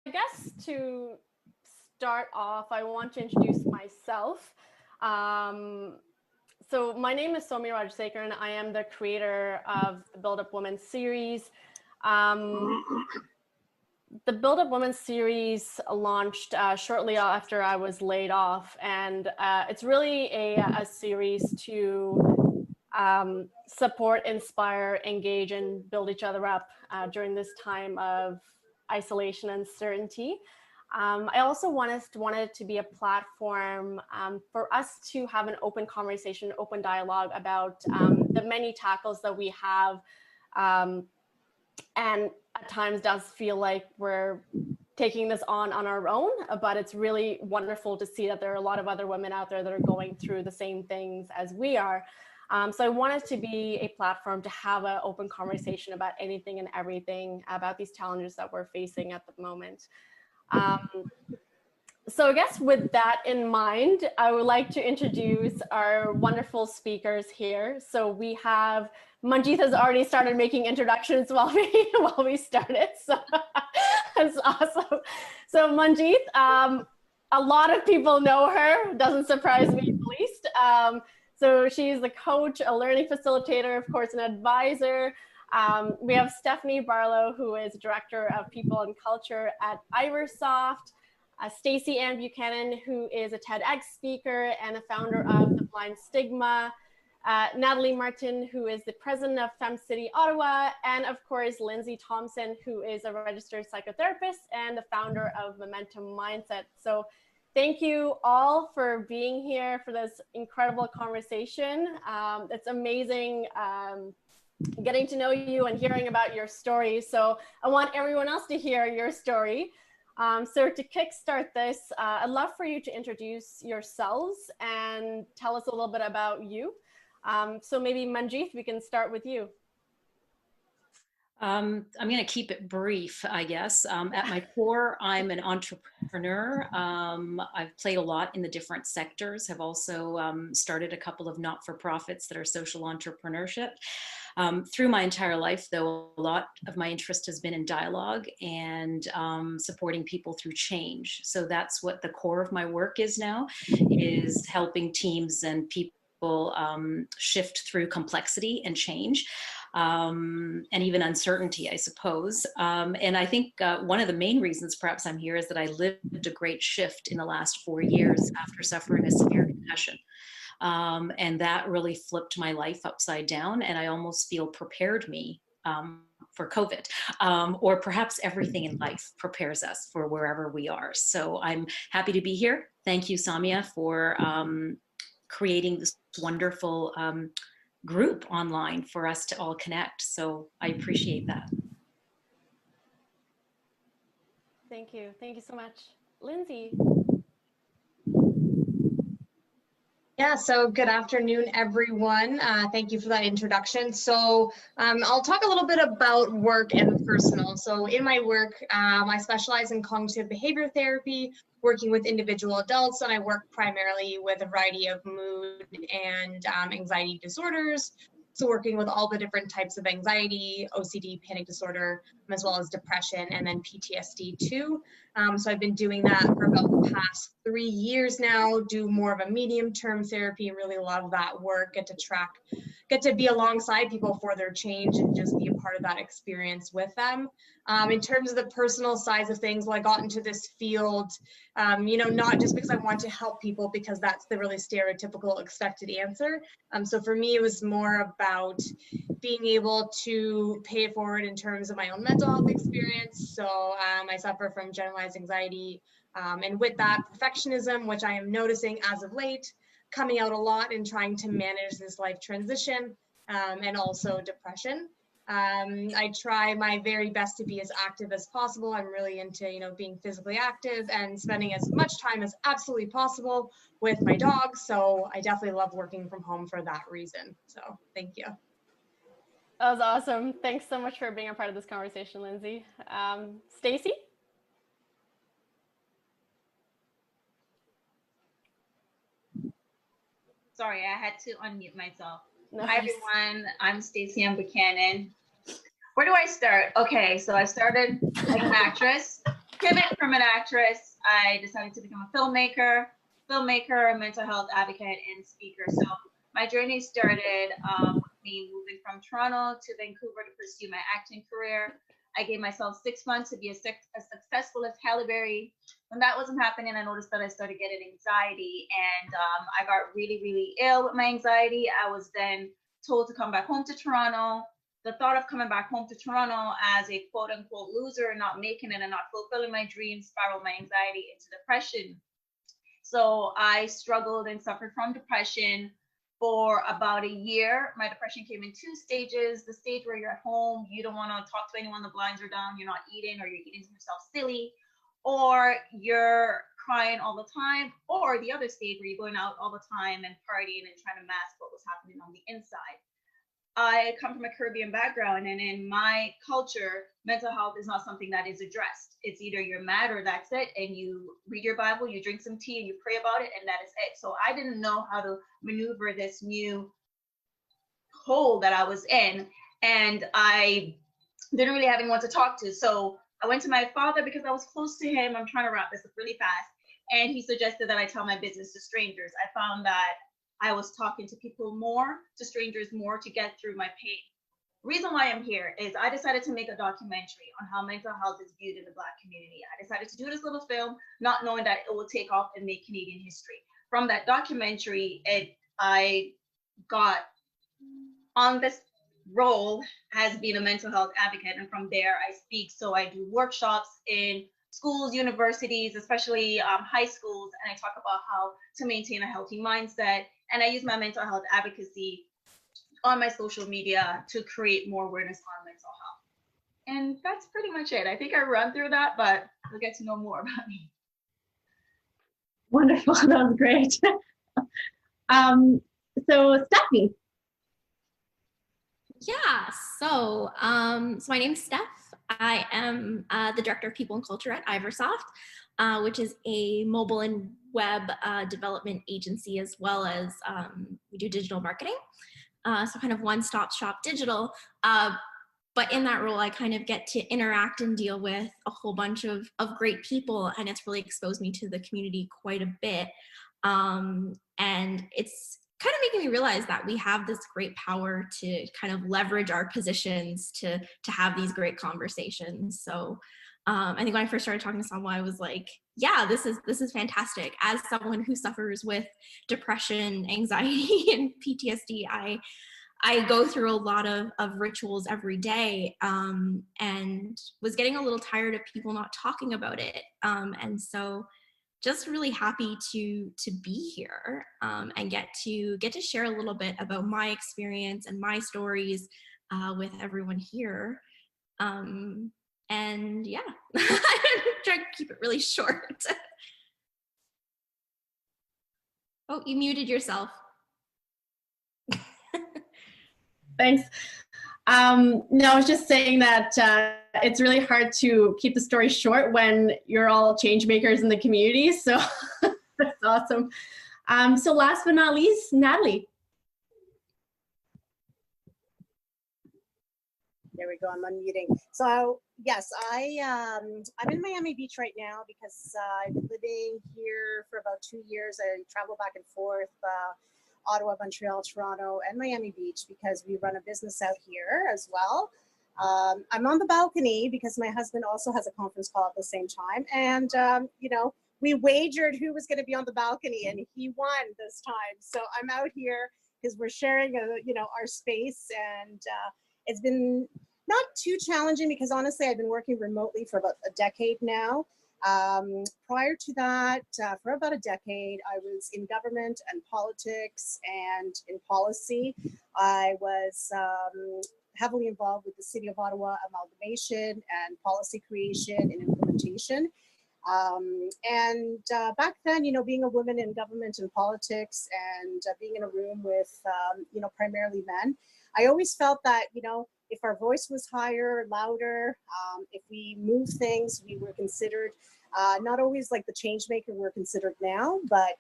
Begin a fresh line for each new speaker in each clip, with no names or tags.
guess to start off, I want to introduce myself. So my name is Somi Rajsekar, and I am the creator of the Buildupwomen series. The Buildupwomen series launched shortly after I was laid off, and it's really a series to support, inspire, engage, and build each other up during this time of isolation and uncertainty. I also wanted it to be a platform for us to have an open conversation, open dialogue about the many tackles that we have, and at times does feel like we're taking this on our own, but it's really wonderful to see that there are a lot of other women out there that are going through the same things as we are. So I wanted to be a platform to have an open conversation about anything and everything about these challenges that we're facing at the moment. So I guess with that in mind, I would like to introduce our wonderful speakers here. So we have, Manjeet has already started making introductions while we started, so that's awesome. So Manjeet, a lot of people know her, doesn't surprise me in the least. So she's a coach, a learning facilitator, of course, an advisor. We have Stephanie Barlow, who is Director of People and Culture at Iversoft. Stacey Ann Buchanan, who is a TEDx speaker and a founder of The Blind Stigma. Natalie Martin, who is the president of FemCity Ottawa. And of course, Lindsay Thompson, who is a registered psychotherapist and the founder of Momentum Mindset. So thank you all for being here for this incredible conversation. It's amazing getting to know you and hearing about your story. So I want everyone else to hear your story. So to kickstart this, I'd love for you to introduce yourselves and tell us a little bit about you. So maybe Manjeet, we can start with you.
I'm going to keep it brief, I guess. At my core, I'm an entrepreneur. I've played a lot in the different sectors, have also started a couple of not-for-profits that are social entrepreneurship. Through my entire life, though, a lot of my interest has been in dialogue and supporting people through change. So that's what the core of my work is now, is helping teams and people shift through complexity and change. And even uncertainty, I suppose. And I think one of the main reasons perhaps I'm here is that I lived a great shift in the last 4 years after suffering a severe concussion. And that really flipped my life upside down, and I almost feel prepared me for COVID, or perhaps everything in life prepares us for wherever we are. So I'm happy to be here. Thank you, Samia, for creating this wonderful group online for us to all connect. So I appreciate that.
Thank you. Thank you so much. Lindsay.
Yeah, so good afternoon, everyone. Thank you for that introduction. So I'll talk a little bit about work and personal. So in my work, I specialize in cognitive behavior therapy, working with individual adults, and I work primarily with a variety of mood and anxiety disorders. So working with all the different types of anxiety, OCD, panic disorder, as well as depression, and then PTSD too. So I've been doing that for about the past 3 years now, do more of a medium-term therapy, and really love that work, get to be alongside people for their change and just be a part of that experience with them. In terms of the personal sides of things, well, I got into this field, not just because I want to help people, because that's the really stereotypical expected answer. So for me, it was more about being able to pay it forward in terms of my own mental health experience. So I suffer from generalized anxiety, and with that, perfectionism, which I am noticing as of late, coming out a lot and trying to manage this life transition, and also depression. I try my very best to be as active as possible. I'm really into, being physically active and spending as much time as absolutely possible with my dog. So I definitely love working from home for that reason. So thank you.
That was awesome. Thanks so much for being a part of this conversation, Lindsay. Stacey?
Sorry, I had to unmute myself.
No.
Hi, everyone. I'm Stacey Ann Buchanan. Where do I start? Okay, so I started like an actress. pivoted from an actress. I decided to become a filmmaker, mental health advocate, and speaker. So my journey started with me moving from Toronto to Vancouver to pursue my acting career. I gave myself 6 months to be as successful as Halle Berry. When that wasn't happening, I noticed that I started getting anxiety, and I got really, really ill with my anxiety. I was then told to come back home to Toronto. The thought of coming back home to Toronto as a quote unquote loser, not making it and not fulfilling my dreams, spiraled my anxiety into depression. So I struggled and suffered from depression for about a year. My depression came in 2 stages. The stage where you're at home, you don't want to talk to anyone, the blinds are down, you're not eating, or you're eating yourself silly, or you're crying all the time, or the other stage where you're going out all the time and partying and trying to mask what was happening on the inside. I come from a Caribbean background, and in my culture, mental health is not something that is addressed. It's either you're mad or that's it, and you read your Bible, you drink some tea, and you pray about it, and that is it. So I didn't know how to maneuver this new hole that I was in, and I didn't really have anyone to talk to. So I went to my father because I was close to him. I'm trying to wrap this up really fast. And he suggested that I tell my business to strangers. I found that I was talking to people more, to strangers more, to get through my pain. Reason why I'm here is I decided to make a documentary on how mental health is viewed in the Black community. I decided to do this little film, not knowing that it will take off and make Canadian history. From that documentary, I got on this role as being a mental health advocate, and from there I speak. So I do workshops in schools, universities, especially high schools, and I talk about how to maintain a healthy mindset. And I use my mental health advocacy on my social media to create more awareness on mental health. And that's pretty much it. I think I run through that, but you'll get to know more about me.
Wonderful. That was great. So Stephanie.
Yeah, so my name's Steph. I am the Director of People and Culture at Iversoft, which is a mobile and web development agency, as well as we do digital marketing. So kind of one-stop shop digital. But in that role, I kind of get to interact and deal with a whole bunch of great people, and it's really exposed me to the community quite a bit. And it's kind of making me realize that we have this great power to kind of leverage our positions to have these great conversations. So I think when I first started talking to someone, I was like, yeah, this is fantastic. As someone who suffers with depression, anxiety, and PTSD, I go through a lot of rituals every day, and was getting a little tired of people not talking about it. And so just really happy to be here, and get to share a little bit about my experience and my stories with everyone here. And yeah, I'm trying to keep it really short. Oh, you muted yourself.
Thanks. No, I was just saying that it's really hard to keep the story short when you're all change makers in the community. So that's awesome. So last but not least, Natalie.
There we go, I'm unmuting. So yes, I'm in Miami Beach right now because I've been living here for about 2 years. I travel back and forth, Ottawa, Montreal, Toronto, and Miami Beach because we run a business out here as well. I'm on the balcony because my husband also has a conference call at the same time. And, you know, we wagered who was going to be on the balcony, and he won this time. So I'm out here because we're sharing, you know, our space, and it's been not too challenging because honestly, I've been working remotely for about a decade now. Prior to that, for about a decade, I was in government and politics and in policy. I was heavily involved with the City of Ottawa amalgamation and policy creation and implementation. Back then, you know, being a woman in government and politics and being in a room with, you know, primarily men, I always felt that, you know, if our voice was higher, louder, if we moved things, we were considered not always like the change maker we're considered now, but,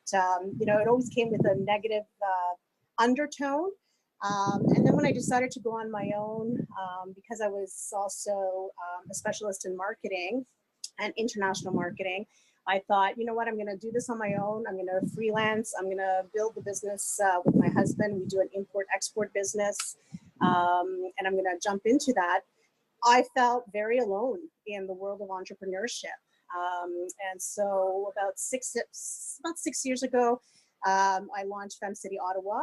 you know, it always came with a negative undertone. And then when I decided to go on my own, because I was also a specialist in marketing, and international marketing. I thought, you know what, I'm going to do this on my own. I'm going to freelance. I'm going to build the business with my husband. We do an import-export business, and I'm going to jump into that. I felt very alone in the world of entrepreneurship. And so about six years ago, I launched Fem City Ottawa,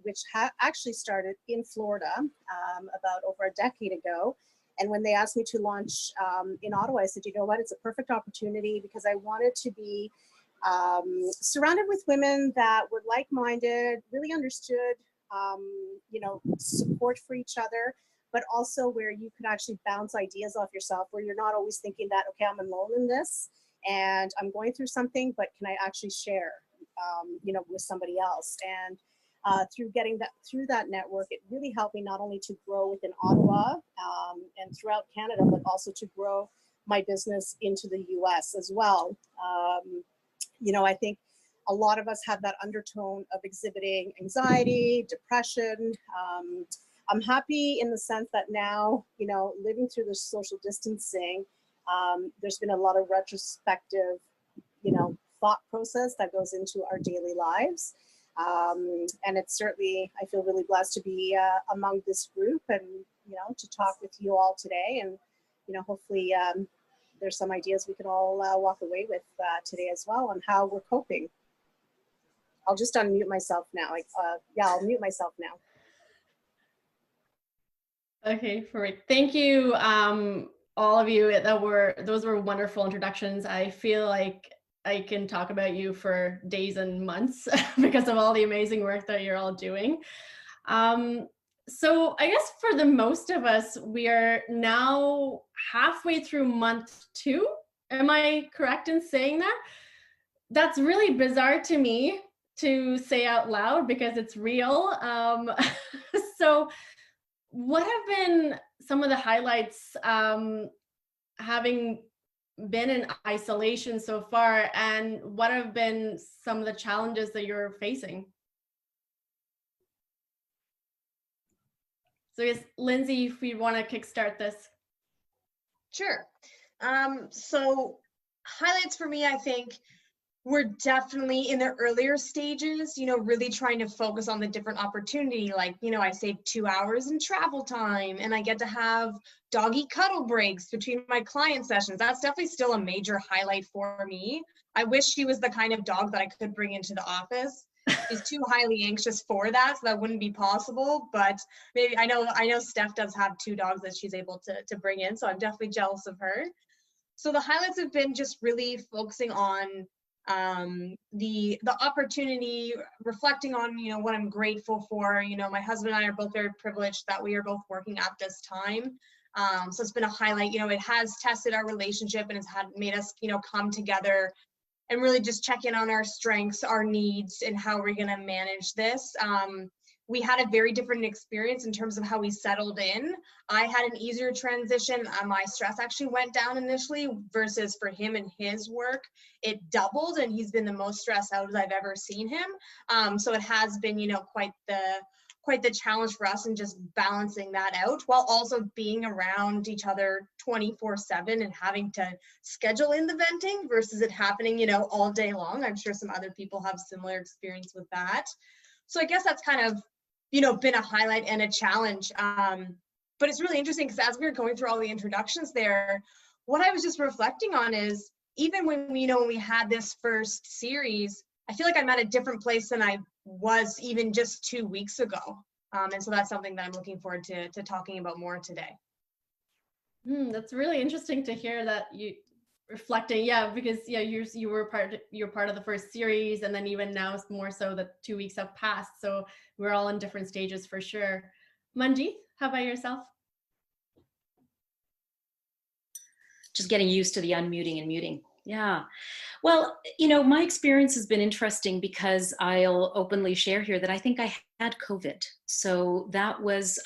which actually started in Florida about over a decade ago. And when they asked me to launch in Ottawa, I said, you know what, it's a perfect opportunity because I wanted to be surrounded with women that were like-minded, really understood, you know, support for each other, but also where you could actually bounce ideas off yourself, where you're not always thinking that, okay, I'm alone in this and I'm going through something, but can I actually share, you know, with somebody else? And through that network, it really helped me not only to grow within Ottawa and throughout Canada, but also to grow my business into the US as well. You know, I think a lot of us have that undertone of exhibiting anxiety, depression. I'm happy in the sense that now, you know, living through the social distancing, there's been a lot of retrospective, you know, thought process that goes into our daily lives. And it's certainly, I feel really blessed to be among this group and, you know, to talk with you all today. And, you know, hopefully there's some ideas we can all walk away with today as well on how we're coping. I'll just unmute myself now. Yeah, I'll mute myself now.
Okay, perfect. Thank you, all of you. Those were wonderful introductions. I feel like I can talk about you for days and months because of all the amazing work that you're all doing. So I guess for the most of us, we are now halfway through month 2. Am I correct in saying that? That's really bizarre to me to say out loud because it's real. So what have been some of the highlights having been in isolation so far, and what have been some of the challenges that you're facing? So yes, Lindsay, if we want to kickstart this.
Sure. So highlights for me, I think we're definitely in the earlier stages, you know, really trying to focus on the different opportunity. Like, you know, I save 2 hours in travel time and I get to have doggy cuddle breaks between my client sessions. That's definitely still a major highlight for me. I wish she was the kind of dog that I could bring into the office. She's too highly anxious for that, so that wouldn't be possible. But maybe I know Steph does have 2 dogs that she's able to bring in, so I'm definitely jealous of her. So the highlights have been just really focusing on the opportunity, reflecting on, you know, what I'm grateful for. You know, my husband and I are both very privileged that we are both working at this time. So it's been a highlight. You know, it has tested our relationship and it's made us, you know, come together and really just check in on our strengths, our needs, and how we're going to manage this. We had a very different experience in terms of how we settled in. I had an easier transition. My stress actually went down initially versus for him and his work, it doubled, and he's been the most stressed out as I've ever seen him. So it has been, you know, quite the challenge for us in just balancing that out while also being around each other 24/7 and having to schedule in the venting versus it happening, you know, all day long. I'm sure some other people have similar experience with that. So I guess that's kind of, you know, been a highlight and a challenge. But it's really interesting because as we were going through all the introductions there, what I was just reflecting on is even when we had this first series, I feel like I'm at a different place than I was even just 2 weeks ago. And so that's something that I'm looking forward to talking about more today.
That's really interesting to hear that you reflecting, yeah, because yeah, you're part of the first series, and then even now it's more so that 2 weeks have passed. So we're all in different stages for sure. Manjeet, how about yourself?
Just getting used to the unmuting and muting. Yeah. Well, you know, my experience has been interesting because I'll openly share here that I think I had COVID. So that was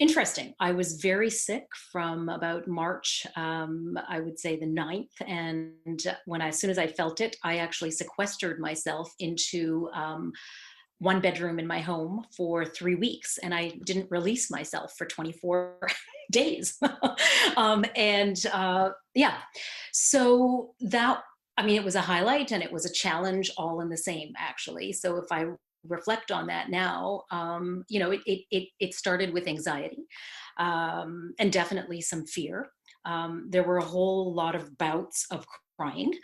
interesting. I was very sick from about March, I would say the 9th. And as soon as I felt it, I actually sequestered myself into one bedroom in my home for 3 weeks, and I didn't release myself for 24 days. Yeah, so that, I mean, it was a highlight and it was a challenge all in the same, actually. So if I reflect on that now, you know, it started with anxiety, and definitely some fear. There were a whole lot of bouts of crying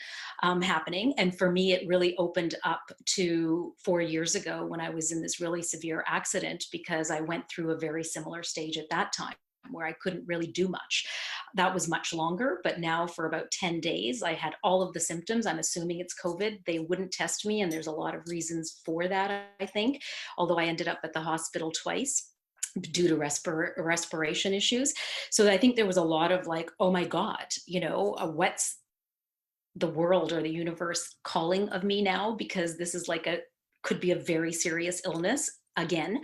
happening. And for me, it really opened up to 4 years ago when I was in this really severe accident, because I went through a very similar stage at that time where I couldn't really do much. That was much longer, but now for about 10 days, I had all of the symptoms. I'm assuming it's COVID. They wouldn't test me, and there's a lot of reasons for that, I think, although I ended up at the hospital twice due to respiration issues. So I think there was a lot of like, oh my God, you know, what's the world or the universe calling of me now? Because this is like could be a very serious illness again.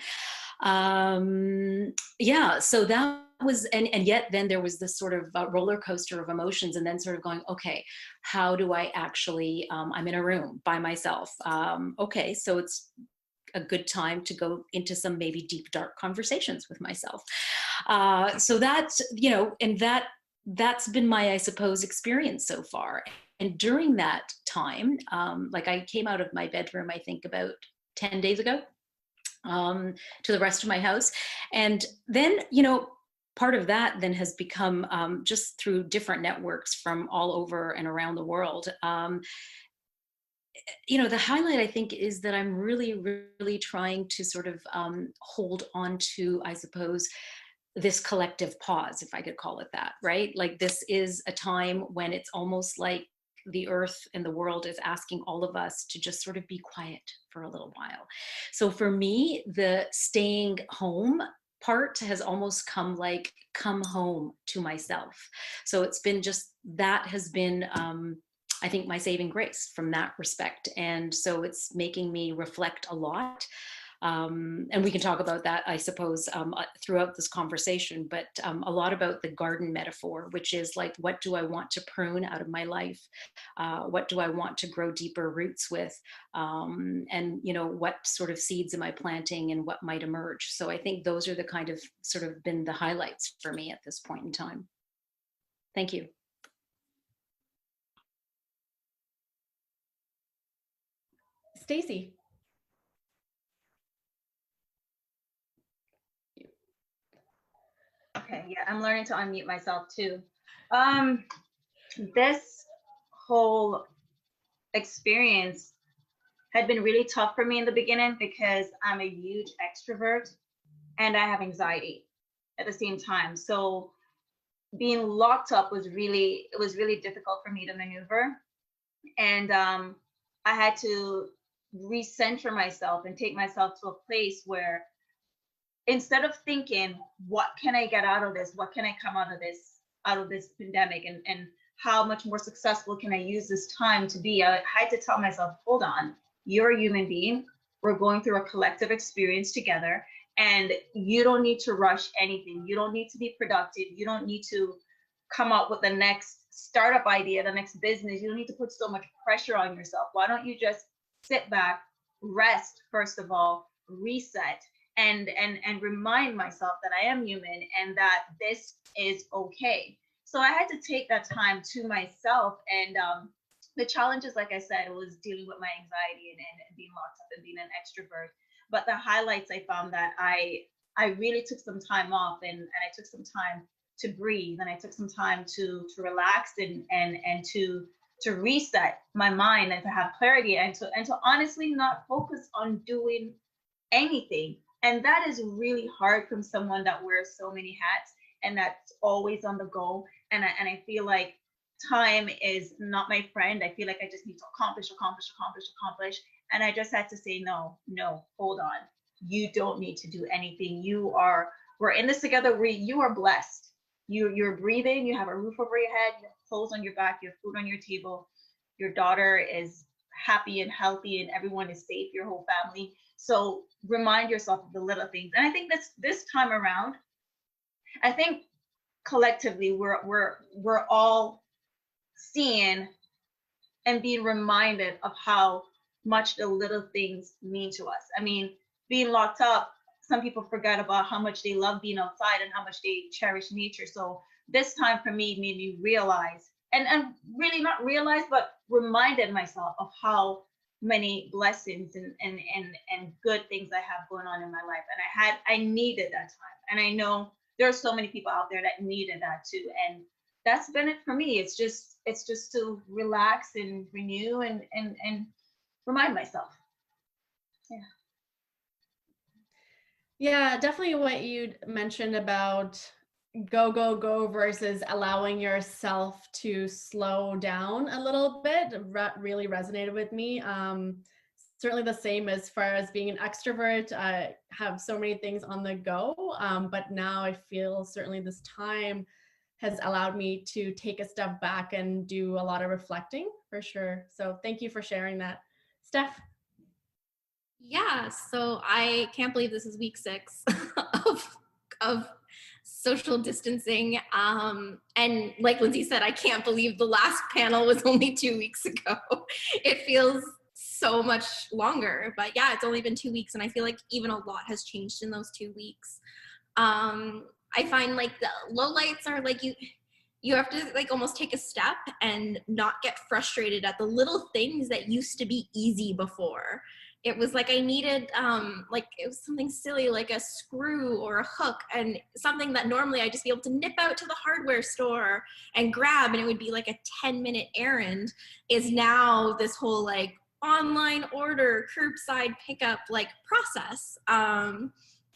Yeah, so that was, and yet then there was this sort of roller coaster of emotions, and then sort of going, okay, how do I actually, I'm in a room by myself. Okay, so it's a good time to go into some maybe deep, dark conversations with myself. So that's, you know, and that's been my, I suppose, experience so far. And during that time, like I came out of my bedroom, I think about 10 days ago, to the rest of my house. And then, you know, part of that then has become just through different networks from all over and around the world. You know, the highlight, I think, is that I'm really, really trying to sort of hold on to, I suppose, this collective pause, if I could call it that, right? Like this is a time when it's almost like the earth and the world is asking all of us to just sort of be quiet for a little while. So for me, the staying home part has almost come like come home to myself. So it's been just, that has been, I think, my saving grace from that respect. And so it's making me reflect a lot. And we can talk about that, I suppose, throughout this conversation, but a lot about the garden metaphor, which is like, what do I want to prune out of my life? What do I want to grow deeper roots with? And, you know, what sort of seeds am I planting and what might emerge? So I think those are the kind of sort of been the highlights for me at this point in time. Thank you.
Stacy.
Okay, yeah, I'm learning to unmute myself too. This whole experience had been really tough for me in the beginning because I'm a huge extrovert and I have anxiety at the same time. So being locked up was really difficult for me to maneuver. And I had to recenter myself and take myself to a place where instead of thinking, what can I get out of this? What can I come out of this pandemic? And how much more successful can I use this time to be? I had to tell myself, hold on, you're a human being. We're going through a collective experience together, and you don't need to rush anything. You don't need to be productive. You don't need to come up with the next startup idea, the next business. You don't need to put so much pressure on yourself. Why don't you just sit back, rest, first of all, reset, and remind myself that I am human and that this is okay. So I had to take that time to myself. And the challenges, like I said, was dealing with my anxiety and being locked up and being an extrovert. But the highlights, I found that I really took some time off, and I took some time to breathe, and I took some time to relax and to reset my mind and to have clarity and to honestly not focus on doing anything. And that is really hard from someone that wears so many hats and that's always on the go. And I feel like time is not my friend. I feel like I just need to accomplish. And I just had to say, no, hold on. You don't need to do anything. We're in this together. You are blessed. You're breathing. You have a roof over your head. You have clothes on your back. You have food on your table. Your daughter is happy and healthy, and everyone is safe. Your whole family. So remind yourself of the little things. And I think this time around, I think collectively we're all seeing and being reminded of how much the little things mean to us. I mean, being locked up, some people forget about how much they love being outside and how much they cherish nature. So this time for me made me realize, and really not realize, but reminded myself of how many blessings and good things I have going on in my life. And I needed that time. And I know there are so many people out there that needed that too. And that's been it for me. It's just to relax and renew and remind myself. Yeah.
Yeah, definitely what you mentioned about go, go, go versus allowing yourself to slow down a little bit really resonated with me. Certainly the same as far as being an extrovert. I have so many things on the go, but now I feel certainly this time has allowed me to take a step back and do a lot of reflecting for sure. So thank you for sharing that. Steph?
Yeah, so I can't believe this is week 6 of social distancing. And like Lindsay said, I can't believe the last panel was only 2 weeks ago. It feels so much longer, but yeah, it's only been 2 weeks, and I feel like even a lot has changed in those 2 weeks. I find like the lowlights are like you have to like almost take a step and not get frustrated at the little things that used to be easy before. It was like I needed like it was something silly like a screw or a hook, and something that normally I'd just be able to nip out to the hardware store and grab, and it would be like a 10-minute errand, is now this whole like online order, curbside pickup like process.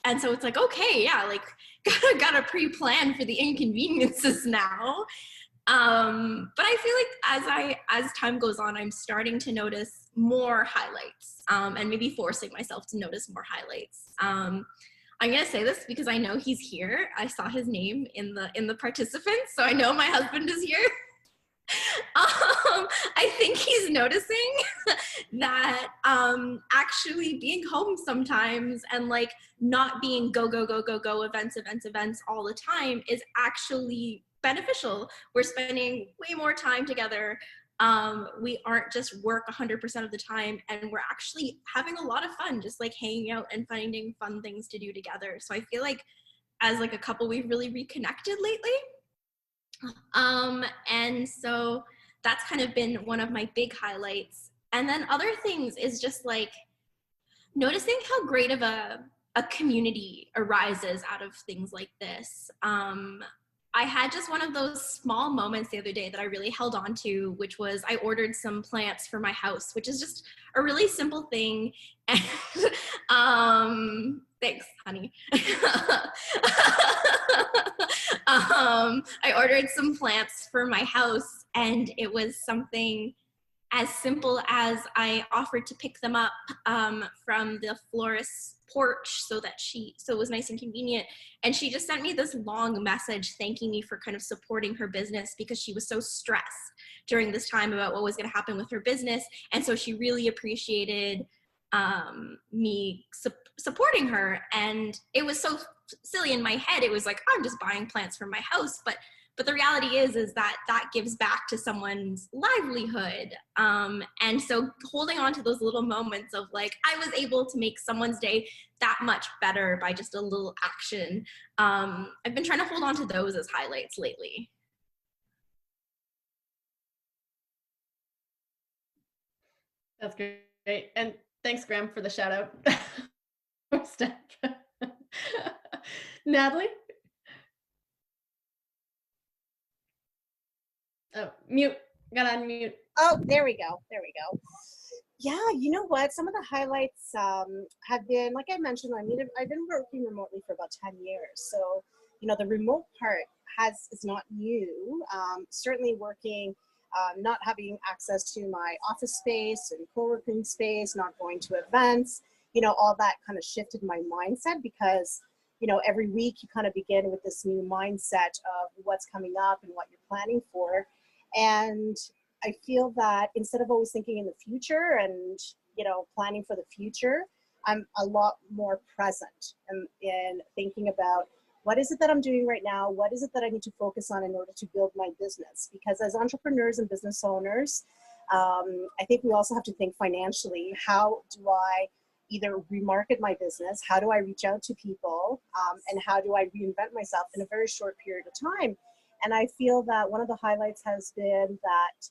And so it's like, okay, yeah, like gotta pre-plan for the inconveniences now. But I feel like as time goes on, I'm starting to notice more highlights, and maybe forcing myself to notice more highlights. I'm gonna say this because I know he's here. I saw his name in the participants, so I know my husband is here. I think he's noticing that actually being home sometimes and like not being go events all the time is actually beneficial. We're spending way more time together. We aren't just work 100% of the time, and we're actually having a lot of fun just like hanging out and finding fun things to do together. So I feel like as like a couple we've really reconnected lately. And so that's kind of been one of my big highlights. And then other things is just like noticing how great of a community arises out of things like this. I had just one of those small moments the other day that I really held on to, which was I ordered some plants for my house, which is just a really simple thing. And thanks, honey. I ordered some plants for my house, and it was something as simple as I offered to pick them up from the florist's porch so it was nice and convenient. And she just sent me this long message thanking me for kind of supporting her business, because she was so stressed during this time about what was going to happen with her business. And so she really appreciated me supporting her. And it was so silly in my head. It was like, oh, I'm just buying plants for my house. But the reality is that gives back to someone's livelihood. And so holding on to those little moments of like, I was able to make someone's day that much better by just a little action. I've been trying to hold on to those as highlights lately.
That's great. And thanks, Graham, for the shout out. Steph. Natalie? Oh, mute. Got on mute.
Oh, there we go. There we go. Yeah, you know what? Some of the highlights have been, like I mentioned, I've been working remotely for about 10 years. So, you know, the remote part is not new. Certainly working, not having access to my office space and co-working space, not going to events, you know, all that kind of shifted my mindset, because, you know, every week you kind of begin with this new mindset of what's coming up and what you're planning for. And I feel that instead of always thinking in the future and, you know, planning for the future, I'm a lot more present in thinking about what is it that I'm doing right now? What is it that I need to focus on in order to build my business? Because as entrepreneurs and business owners, I think we also have to think financially. How do I either remarket my business? How do I reach out to people? And how do I reinvent myself in a very short period of time? And I feel that one of the highlights has been that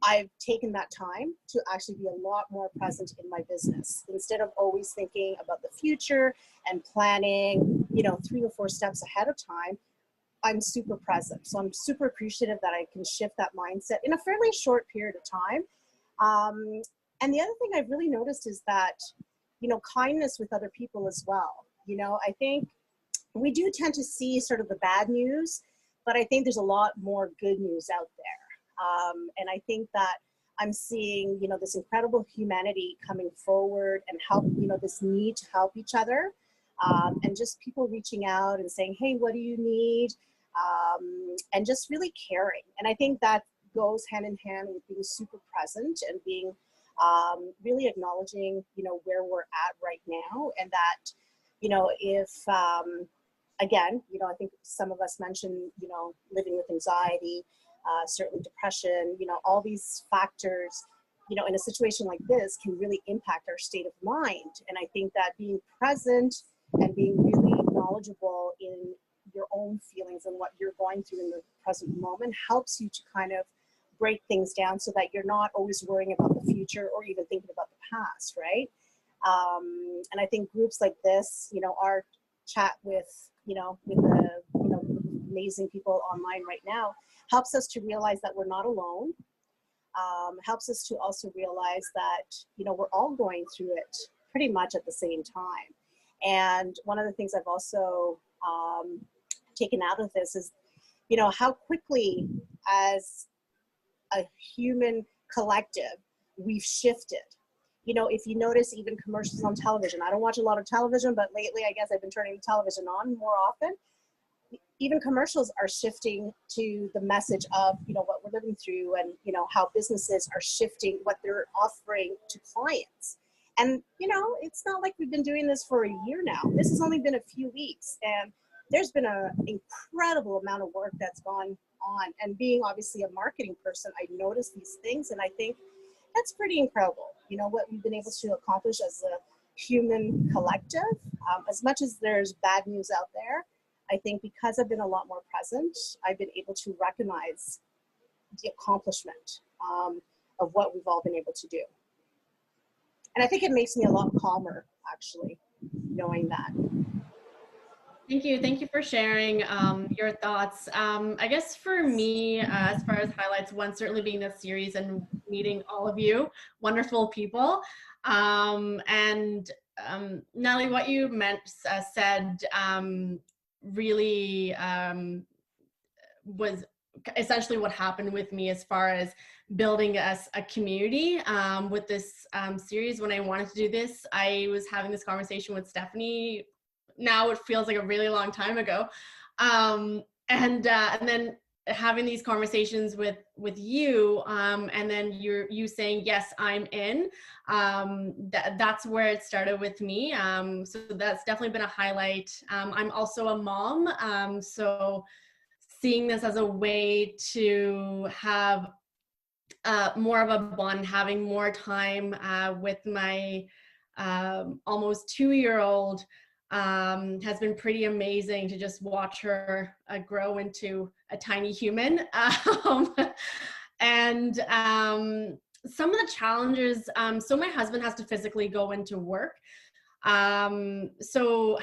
I've taken that time to actually be a lot more present in my business. Instead of always thinking about the future and planning, 3 or 4 steps ahead of time, I'm super present. So I'm super appreciative that I can shift that mindset in a fairly short period of time. And the other thing I've really noticed is that, kindness with other people as well. I think we do tend to see sort of the bad news, but I think there's a lot more good news out there. And I think that I'm seeing, this incredible humanity coming forward and help, this need to help each other. And just people reaching out and saying, hey, what do you need? And just really caring. And I think that goes hand in hand with being super present and being really acknowledging, where we're at right now. And that, if, again, I think some of us mentioned, living with anxiety, certainly depression, all these factors, in a situation like this can really impact our state of mind. And I think that being present and being really knowledgeable in your own feelings and what you're going through in the present moment helps you to kind of break things down so that you're not always worrying about the future or even thinking about the past, right? And I think groups like this, our chat with, with the, amazing people online right now helps us to realize that we're not alone. Helps us to also realize that, we're all going through it pretty much at the same time. And one of the things I've also taken out of this is, how quickly as a human collective, we've shifted. If you notice even commercials on television, I don't watch a lot of television, but lately I guess I've been turning the television on more often. Even commercials are shifting to the message of, what we're living through and, how businesses are shifting what they're offering to clients. And, it's not like we've been doing this for a year now. This has only been a few weeks. And there's been an incredible amount of work that's gone on. And being obviously a marketing person, I notice these things. And I think that's pretty incredible. What we've been able to accomplish as a human collective. As much as there's bad news out there, I think because I've been a lot more present, I've been able to recognize the accomplishment of what we've all been able to do. And I think it makes me a lot calmer, actually, knowing that.
Thank you. Thank you for sharing your thoughts. I guess for me, as far as highlights, one certainly being this series and meeting all of you wonderful people. And Nellie, what you said really was essentially what happened with me as far as building us a community with this series. When I wanted to do this, I was having this conversation with Stephanie. Now it feels like a really long time ago. And then having these conversations with you, and then you saying, yes, I'm in, that's where it started with me. So that's definitely been a highlight. I'm also a mom. So seeing this as a way to have more of a bond, having more time with my almost 2-year-old has been pretty amazing to just watch her grow into a tiny human. And some of the challenges, so my husband has to physically go into work. So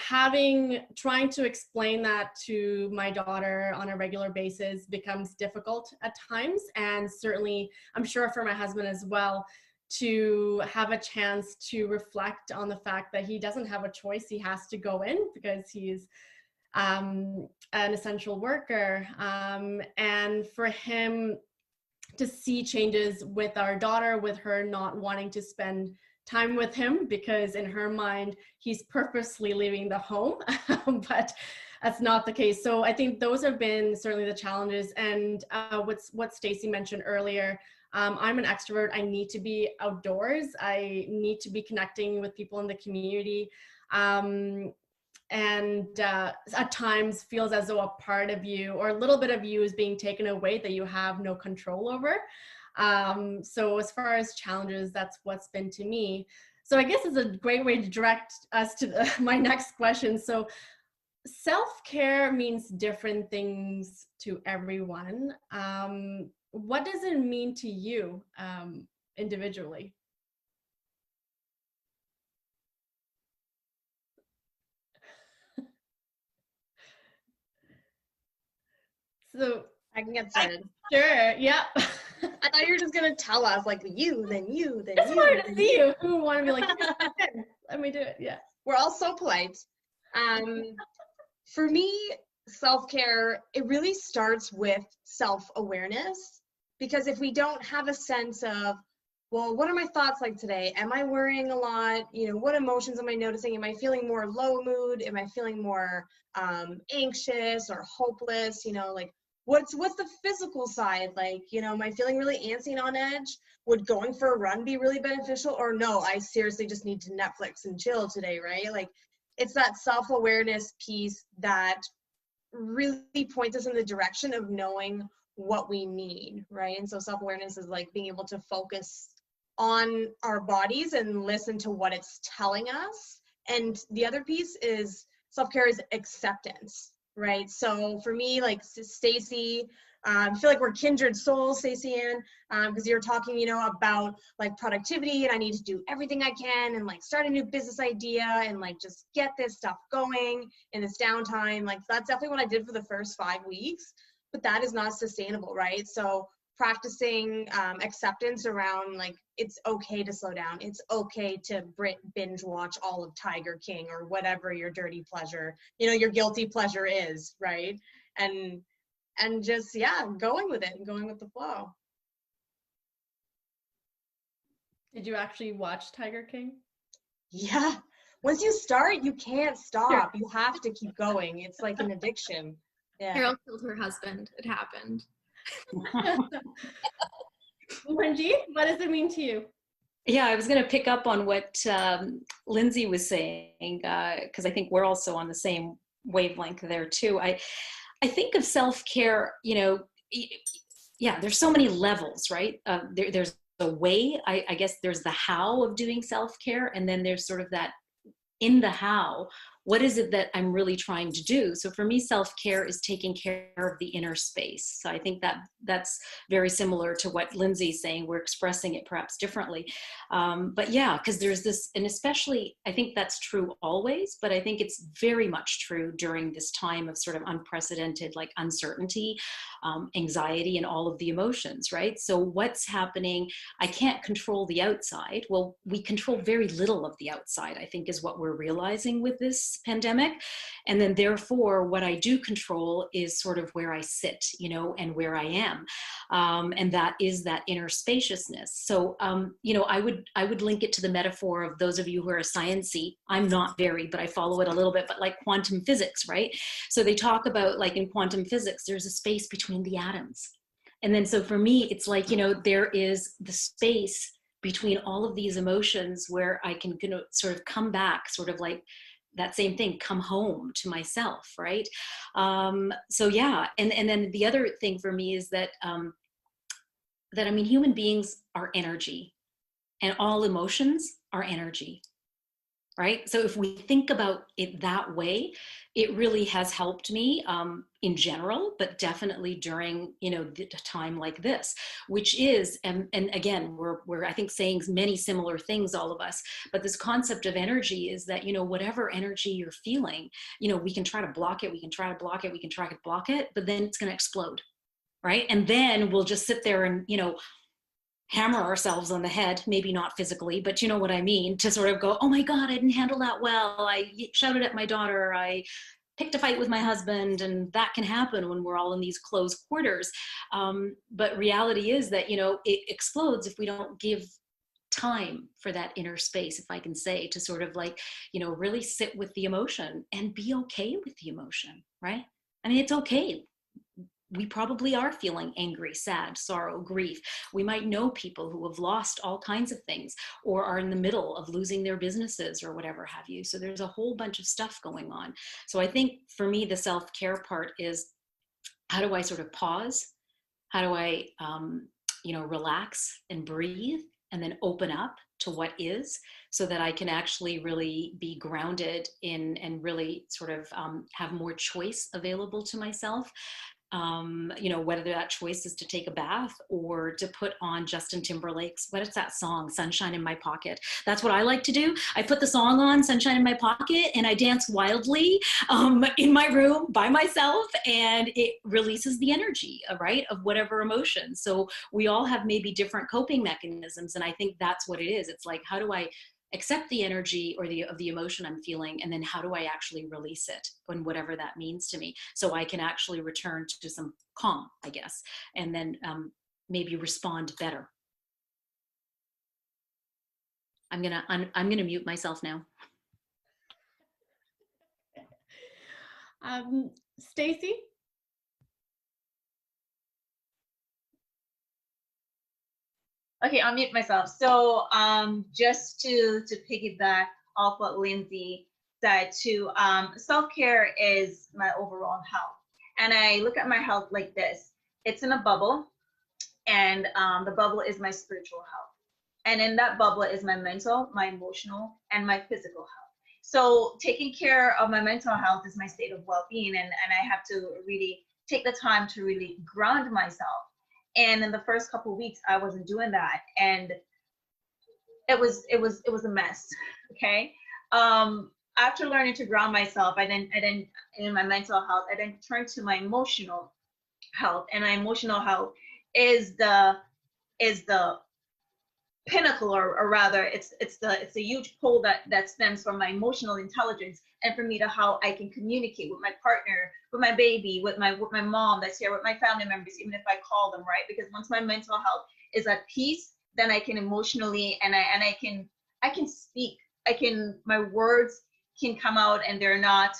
trying to explain that to my daughter on a regular basis becomes difficult at times. And certainly, I'm sure for my husband as well, to have a chance to reflect on the fact that he doesn't have a choice. He has to go in because he's an essential worker. And for him to see changes with our daughter, with her not wanting to spend time with him because in her mind, he's purposely leaving the home, but that's not the case. So I think those have been certainly the challenges. And what Stacey mentioned earlier, I'm an extrovert. I need to be outdoors. I need to be connecting with people in the community. And at times feels as though a part of you or a little bit of you is being taken away that you have no control over. So as far as challenges, that's what's been to me. So I guess it's a great way to direct us to my next question. So self-care means different things to everyone. What does it mean to you individually? So
I can get started.
sure, yeah.
I thought you were just gonna tell us like you, then you, then
Just
you.
wanted to
then
see
you.
you. Who would want to be like, let me do it. Yeah.
We're all so polite. For me, self-care, it really starts with self-awareness, because if we don't have a sense of, well, what are my thoughts like today? Am I worrying a lot? You know, what emotions am I noticing? Am I feeling more low mood? Am I feeling more anxious or hopeless? You know, like what's the physical side? Like, you know, am I feeling really antsy and on edge? Would going for a run be really beneficial? Or no, I seriously just need to Netflix and chill today, right? Like, it's that self-awareness piece that really points us in the direction of knowing what we need, right? And so self-awareness is like being able to focus on our bodies and listen to what it's telling us. And the other piece is self-care is acceptance, right? So for me, like Stacey, I feel like we're kindred souls, Stacey Ann, because you're talking, you know, about like productivity and I need to do everything I can and like start a new business idea and like just get this stuff going in this downtime. Like that's definitely what I did for the first 5 weeks, but that is not sustainable, right? So practicing acceptance around like it's okay to slow down, it's okay to binge watch all of Tiger King or whatever your dirty pleasure, you know, your guilty pleasure is, right? And just, yeah, going with it and going with the flow.
Did you actually watch Tiger King?
Yeah, once you start you can't stop. You have to keep going. It's like an addiction. Yeah.
Carol killed her husband. It happened.
Manjeet, what does it mean to you?
Yeah, I was going to pick up on what Lindsay was saying, because I think we're also on the same wavelength there too. I think of self-care, you know, yeah, there's so many levels, right? There's a way, I guess there's the how of doing self-care, and then there's sort of that in the how, what is it that I'm really trying to do? So for me, self-care is taking care of the inner space. So I think that that's very similar to what Lindsay's saying. We're expressing it perhaps differently. But yeah, because there's this, and especially, I think that's true always, but I think it's very much true during this time of sort of unprecedented, like uncertainty, anxiety, and all of the emotions, right? So what's happening? I can't control the outside. Well, we control very little of the outside, I think is what we're realizing with this pandemic. And then therefore, what I do control is sort of where I sit, you know, and where I am. And that is that inner spaciousness. So, you know, I would link it to the metaphor of those of you who are sciencey. I'm not very, but I follow it a little bit, but like quantum physics, right? So they talk about, like in quantum physics, there's a space between the atoms. And then so for me, it's like, you know, there is the space between all of these emotions where I can, you know, sort of come back, sort of like that same thing, come home to myself, right? So yeah, and then the other thing for me is that, that I mean, human beings are energy, and all emotions are energy, right? So if we think about it that way, it really has helped me in general, but definitely during, you know, the time like this, which is, and again, we're I think saying many similar things, all of us, but this concept of energy is that, you know, whatever energy you're feeling, you know, we can try to block it, we can try to block it, we can try to block it, but then it's going to explode, right? And then we'll just sit there and, you know, hammer ourselves on the head, maybe not physically, but you know what I mean, to sort of go, oh my God, I didn't handle that well. I shouted at my daughter. I picked a fight with my husband, and that can happen when we're all in these closed quarters. But reality is that, you know, it explodes if we don't give time for that inner space, if I can say, to sort of like, you know, really sit with the emotion and be okay with the emotion, right? I mean, it's okay. We probably are feeling angry, sad, sorrow, grief. We might know people who have lost all kinds of things or are in the middle of losing their businesses or whatever have you. So there's a whole bunch of stuff going on. So I think for me, the self-care part is, how do I sort of pause? How do I relax and breathe and then open up to what is, so that I can actually really be grounded in and really sort of have more choice available to myself. Whether that choice is to take a bath or to put on Justin Timberlake's, what is that song, Sunshine in My Pocket. That's what I like to do. I put the song on, Sunshine in My Pocket, and I dance wildly in my room by myself, and it releases the energy, right, of whatever emotion. So we all have maybe different coping mechanisms, and I think that's what it is. It's like, how do I accept the energy or of the emotion I'm feeling, and then how do I actually release it, and whatever that means to me, so I can actually return to some calm, I guess, and then maybe respond better. I'm gonna mute myself now.
Stacy?
Okay, I'll mute myself. So just to piggyback off what Lindsay said, self-care is my overall health. And I look at my health like this. It's in a bubble, and the bubble is my spiritual health. And in that bubble is my mental, my emotional, and my physical health. So taking care of my mental health is my state of well-being, and I have to really take the time to really ground myself. And in the first couple of weeks, I wasn't doing that, and it was a mess. Okay. After learning to ground myself, I then in my mental health, I then turned to my emotional health, and my emotional health is the pinnacle, or rather, it's a huge pull that stems from my emotional intelligence, and for me to how I can communicate with my partner, with my baby, with my mom that's here, with my family members, even if I call them, right? Because once my mental health is at peace, then I can emotionally, and I can speak. My words can come out, and they're not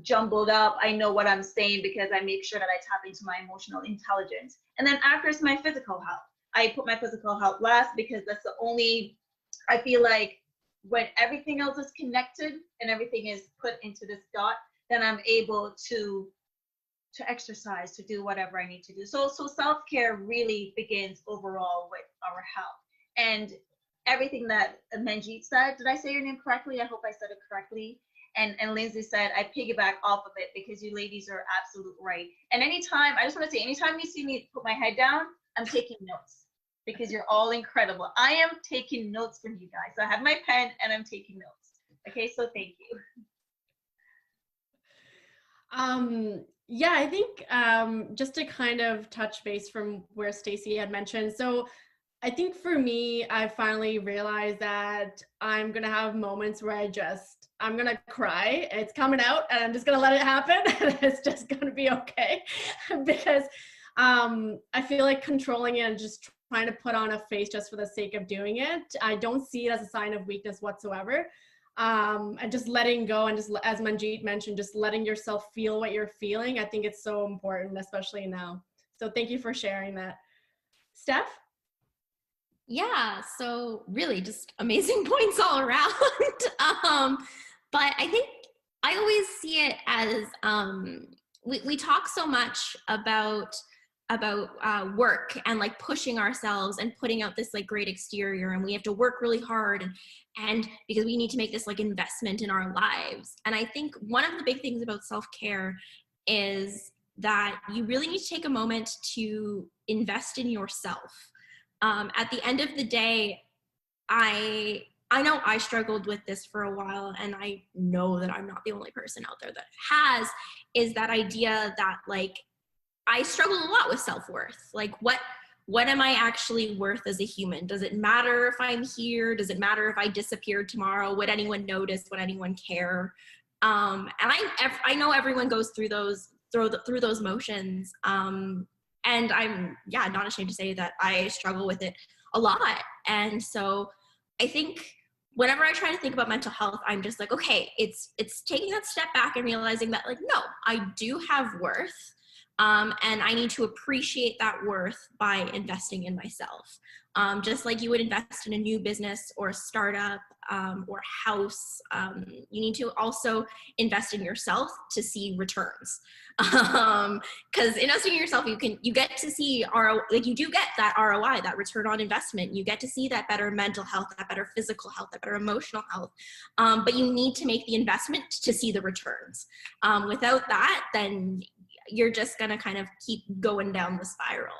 jumbled up. I know what I'm saying because I make sure that I tap into my emotional intelligence. And then after is my physical health. I put my physical health last because that's the only, I feel like when everything else is connected and everything is put into this dot, then I'm able to exercise, to do whatever I need to do. So self-care really begins overall with our health. And everything that Manjeet said, did I say your name correctly? I hope I said it correctly. And Lindsay said, I piggyback off of it because you ladies are absolute right. And anytime, I just want to say, anytime you see me put my head down, I'm taking notes because you're all incredible. I am taking notes from you guys. So I have my pen and I'm taking notes. Okay, so thank you.
Yeah, I think just to kind of touch base from where Stacy had mentioned. So I think for me, I finally realized that I'm going to have moments where I'm going to cry. It's coming out and I'm just going to let it happen. And it's just going to be okay because I feel like controlling it and just trying to put on a face just for the sake of doing it, I don't see it as a sign of weakness whatsoever. And just letting go, and just, as Manjeet mentioned, just letting yourself feel what you're feeling. I think it's so important, especially now. So thank you for sharing that. Steph?
Yeah, so really just amazing points all around. But I think I always see it as we talk so much about work and like pushing ourselves and putting out this like great exterior, and we have to work really hard and because we need to make this like investment in our lives. And I think one of the big things about self-care is that you really need to take a moment to invest in yourself. At the end of the day, I know I struggled with this for a while, and I know that I'm not the only person out there that has, is that idea that like I struggle a lot with self-worth. Like what am I actually worth as a human? Does it matter if I'm here? Does it matter if I disappeared tomorrow? Would anyone notice? Would anyone care? And I know everyone goes through those motions. And I'm not ashamed to say that I struggle with it a lot. And so I think whenever I try to think about mental health, I'm just like, okay, it's taking that step back and realizing that like, no, I do have worth. And I need to appreciate that worth by investing in myself. Just like you would invest in a new business or a startup or house, you need to also invest in yourself to see returns. Because investing in yourself, you get to see you do get that ROI, that return on investment. You get to see that better mental health, that better physical health, that better emotional health. But you need to make the investment to see the returns. Without that, then you're just going to kind of keep going down the spiral.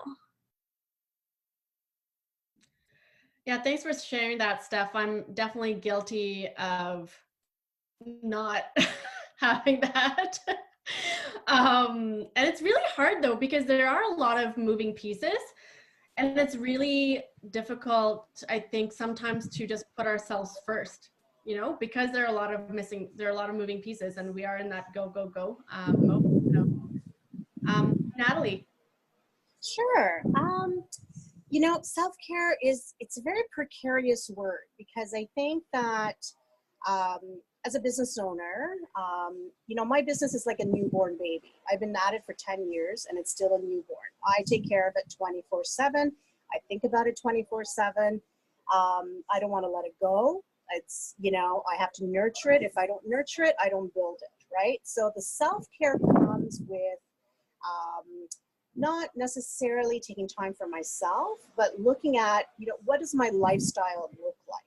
Yeah, thanks for sharing that, Steph. I'm definitely guilty of not having that. And it's really hard though, because there are a lot of moving pieces, and it's really difficult, I think, sometimes to just put ourselves first, because there are a lot of moving pieces, and we are in that go, go, go mode. So, Natalie.
Sure. Self-care it's a very precarious word, because I think that as a business owner, my business is like a newborn baby. I've been at it for 10 years and it's still a newborn. I take care of it 24/7. I think about it 24/7. I don't want to let it go. It's, I have to nurture it. If I don't nurture it, I don't build it, right? So the self-care comes with not necessarily taking time for myself, but looking at, what does my lifestyle look like?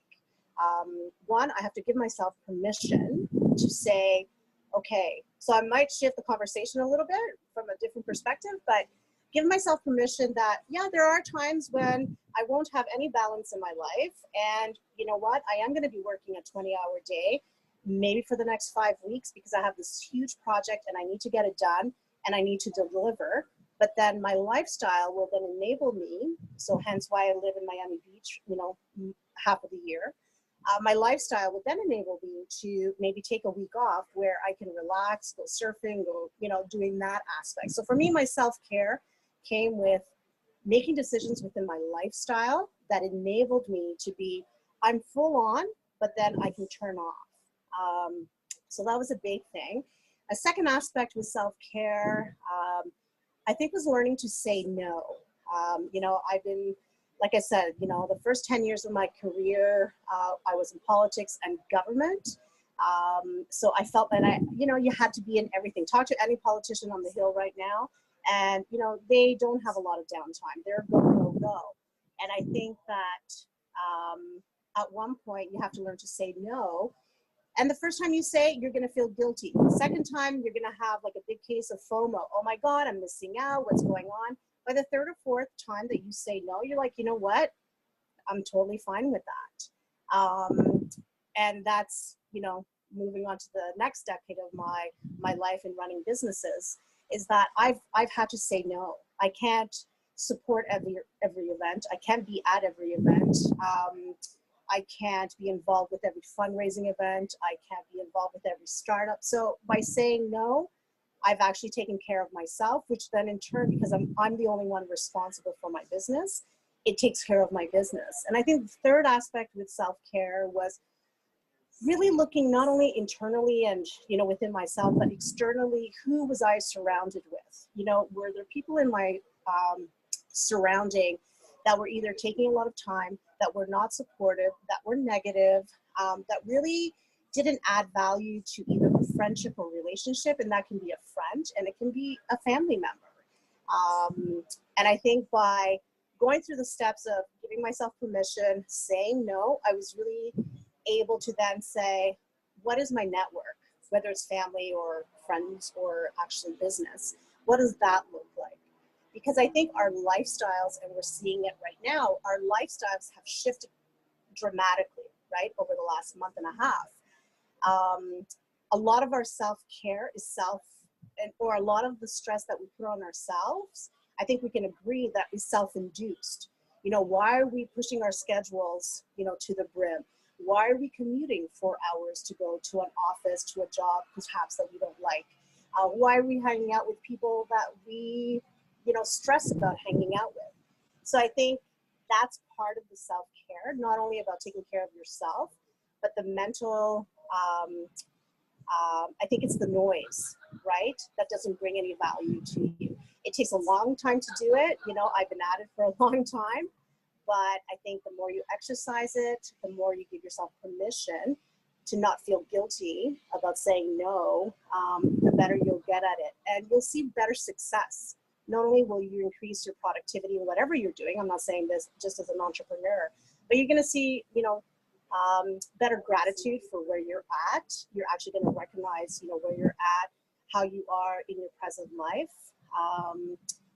One, I have to give myself permission to say, okay, so I might shift the conversation a little bit from a different perspective, but give myself permission that, yeah, there are times when I won't have any balance in my life. And you know what? I am going to be working a 20-hour day, maybe for the next 5 weeks, because I have this huge project and I need to get it done and I need to deliver. But then my lifestyle will then enable me, so hence why I live in Miami Beach, half of the year. My lifestyle would then enable me to maybe take a week off where I can relax, go surfing, go, doing that aspect. So for me, my self-care came with making decisions within my lifestyle that enabled me to be, I'm full on, but then I can turn off. So that was a big thing. A second aspect with self-care, I think, was learning to say no. I've been, like I said, the first 10 years of my career, I was in politics and government. So I felt that you had to be in everything. Talk to any politician on the Hill right now, and, they don't have a lot of downtime. They're go, go, go. And I think that at one point you have to learn to say no. And the first time you say it, you're going to feel guilty. The second time, you're going to have like a big case of FOMO. Oh my God, I'm missing out. What's going on? By the third or fourth time that you say no, you're like, you know what? I'm totally fine with that. And that's, moving on to the next decade of my life in running businesses, is that I've had to say no. I can't support every event. I can't be at every event. I can't be involved with every fundraising event. I can't be involved with every startup. So by saying no, I've actually taken care of myself, which then in turn, because I'm the only one responsible for my business, it takes care of my business. And I think the third aspect with self-care was really looking not only internally and, within myself, but externally, who was I surrounded with? Were there people in my surrounding that were either taking a lot of time, that were not supportive, that were negative, that really didn't add value to either a friendship or relationship, and that can be a friend and it can be a family member. And I think by going through the steps of giving myself permission, saying no, I was really able to then say, what is my network, whether it's family or friends or actually business, what does that look like? Because I think our lifestyles, and we're seeing it right now, our lifestyles have shifted dramatically, right, over the last month and a half. A lot of our self-care is or a lot of the stress that we put on ourselves, I think we can agree that is self-induced. Why are we pushing our schedules, to the brim? Why are we commuting 4 hours to go to an office, to a job perhaps that we don't like? Why are we hanging out with people that we stress about hanging out with? So I think that's part of the self-care, not only about taking care of yourself, but the mental, I think it's the noise, right? That doesn't bring any value to you. It It takes a long time to do it. You know, I've been at it for a long time, but I think the more you exercise it, the more you give yourself permission to not feel guilty about saying no, the better you'll get at it. And you'll see better success. Not only will you increase your productivity in whatever you're doing, I'm not saying this just as an entrepreneur, but you're gonna see, you know, better gratitude for where you're at. You're actually gonna recognize, you know, where you're at, how you are in your present life.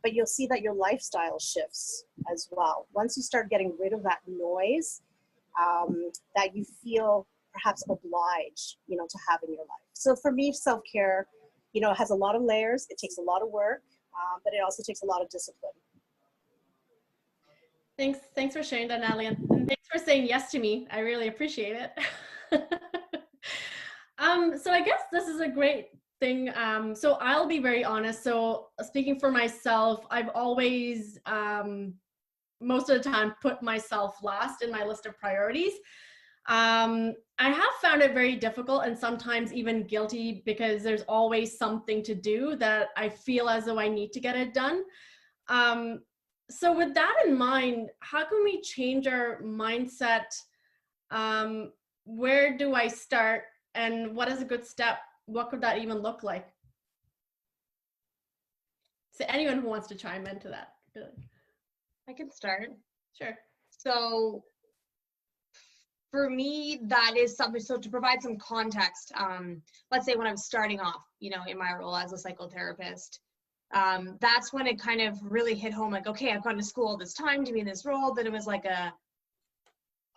But you'll see that your lifestyle shifts as well. Once you start getting rid of that noise that you feel perhaps obliged, you know, to have in your life. So for me, self-care, you know, has a lot of layers. It takes a lot of work, but it also takes a lot of discipline.
Thanks for sharing that, Natalie, and thanks for saying yes to me. I really appreciate it. So I guess this is a great thing. So I'll be very honest. So speaking for myself, I've always, most of the time, put myself last in my list of priorities. I have found it very difficult and sometimes even guilty because there's always something to do that I feel as though I need to get it done. So with that in mind, how can we change our mindset? Where do I start, and what is a good step? What could that even look like? So anyone who wants to chime into that.
I can start.
Sure.
So for me, that is something, so to provide some context, let's say when I was starting off, you know, in my role as a psychotherapist, that's when it kind of really hit home, like, okay, I've gone to school all this time to be in this role, that it was like a,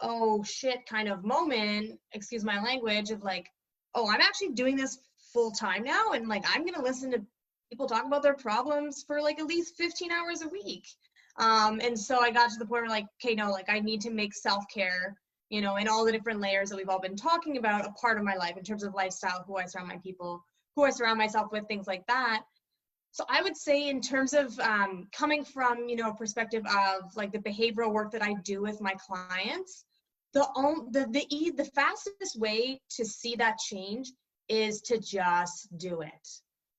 oh shit kind of moment, excuse my language, of like, oh, I'm actually doing this full time now, and like, I'm gonna listen to people talk about their problems for like at least 15 hours a week. And so I got to the point where like, okay, no, like I need to make self-care, you know, and all the different layers that we've all been talking about, a part of my life in terms of lifestyle, who I surround my people, who I surround myself with, things like that. So I would say in terms of coming from, you know, a perspective of like the behavioral work that I do with my clients, the fastest way to see that change is to just do it,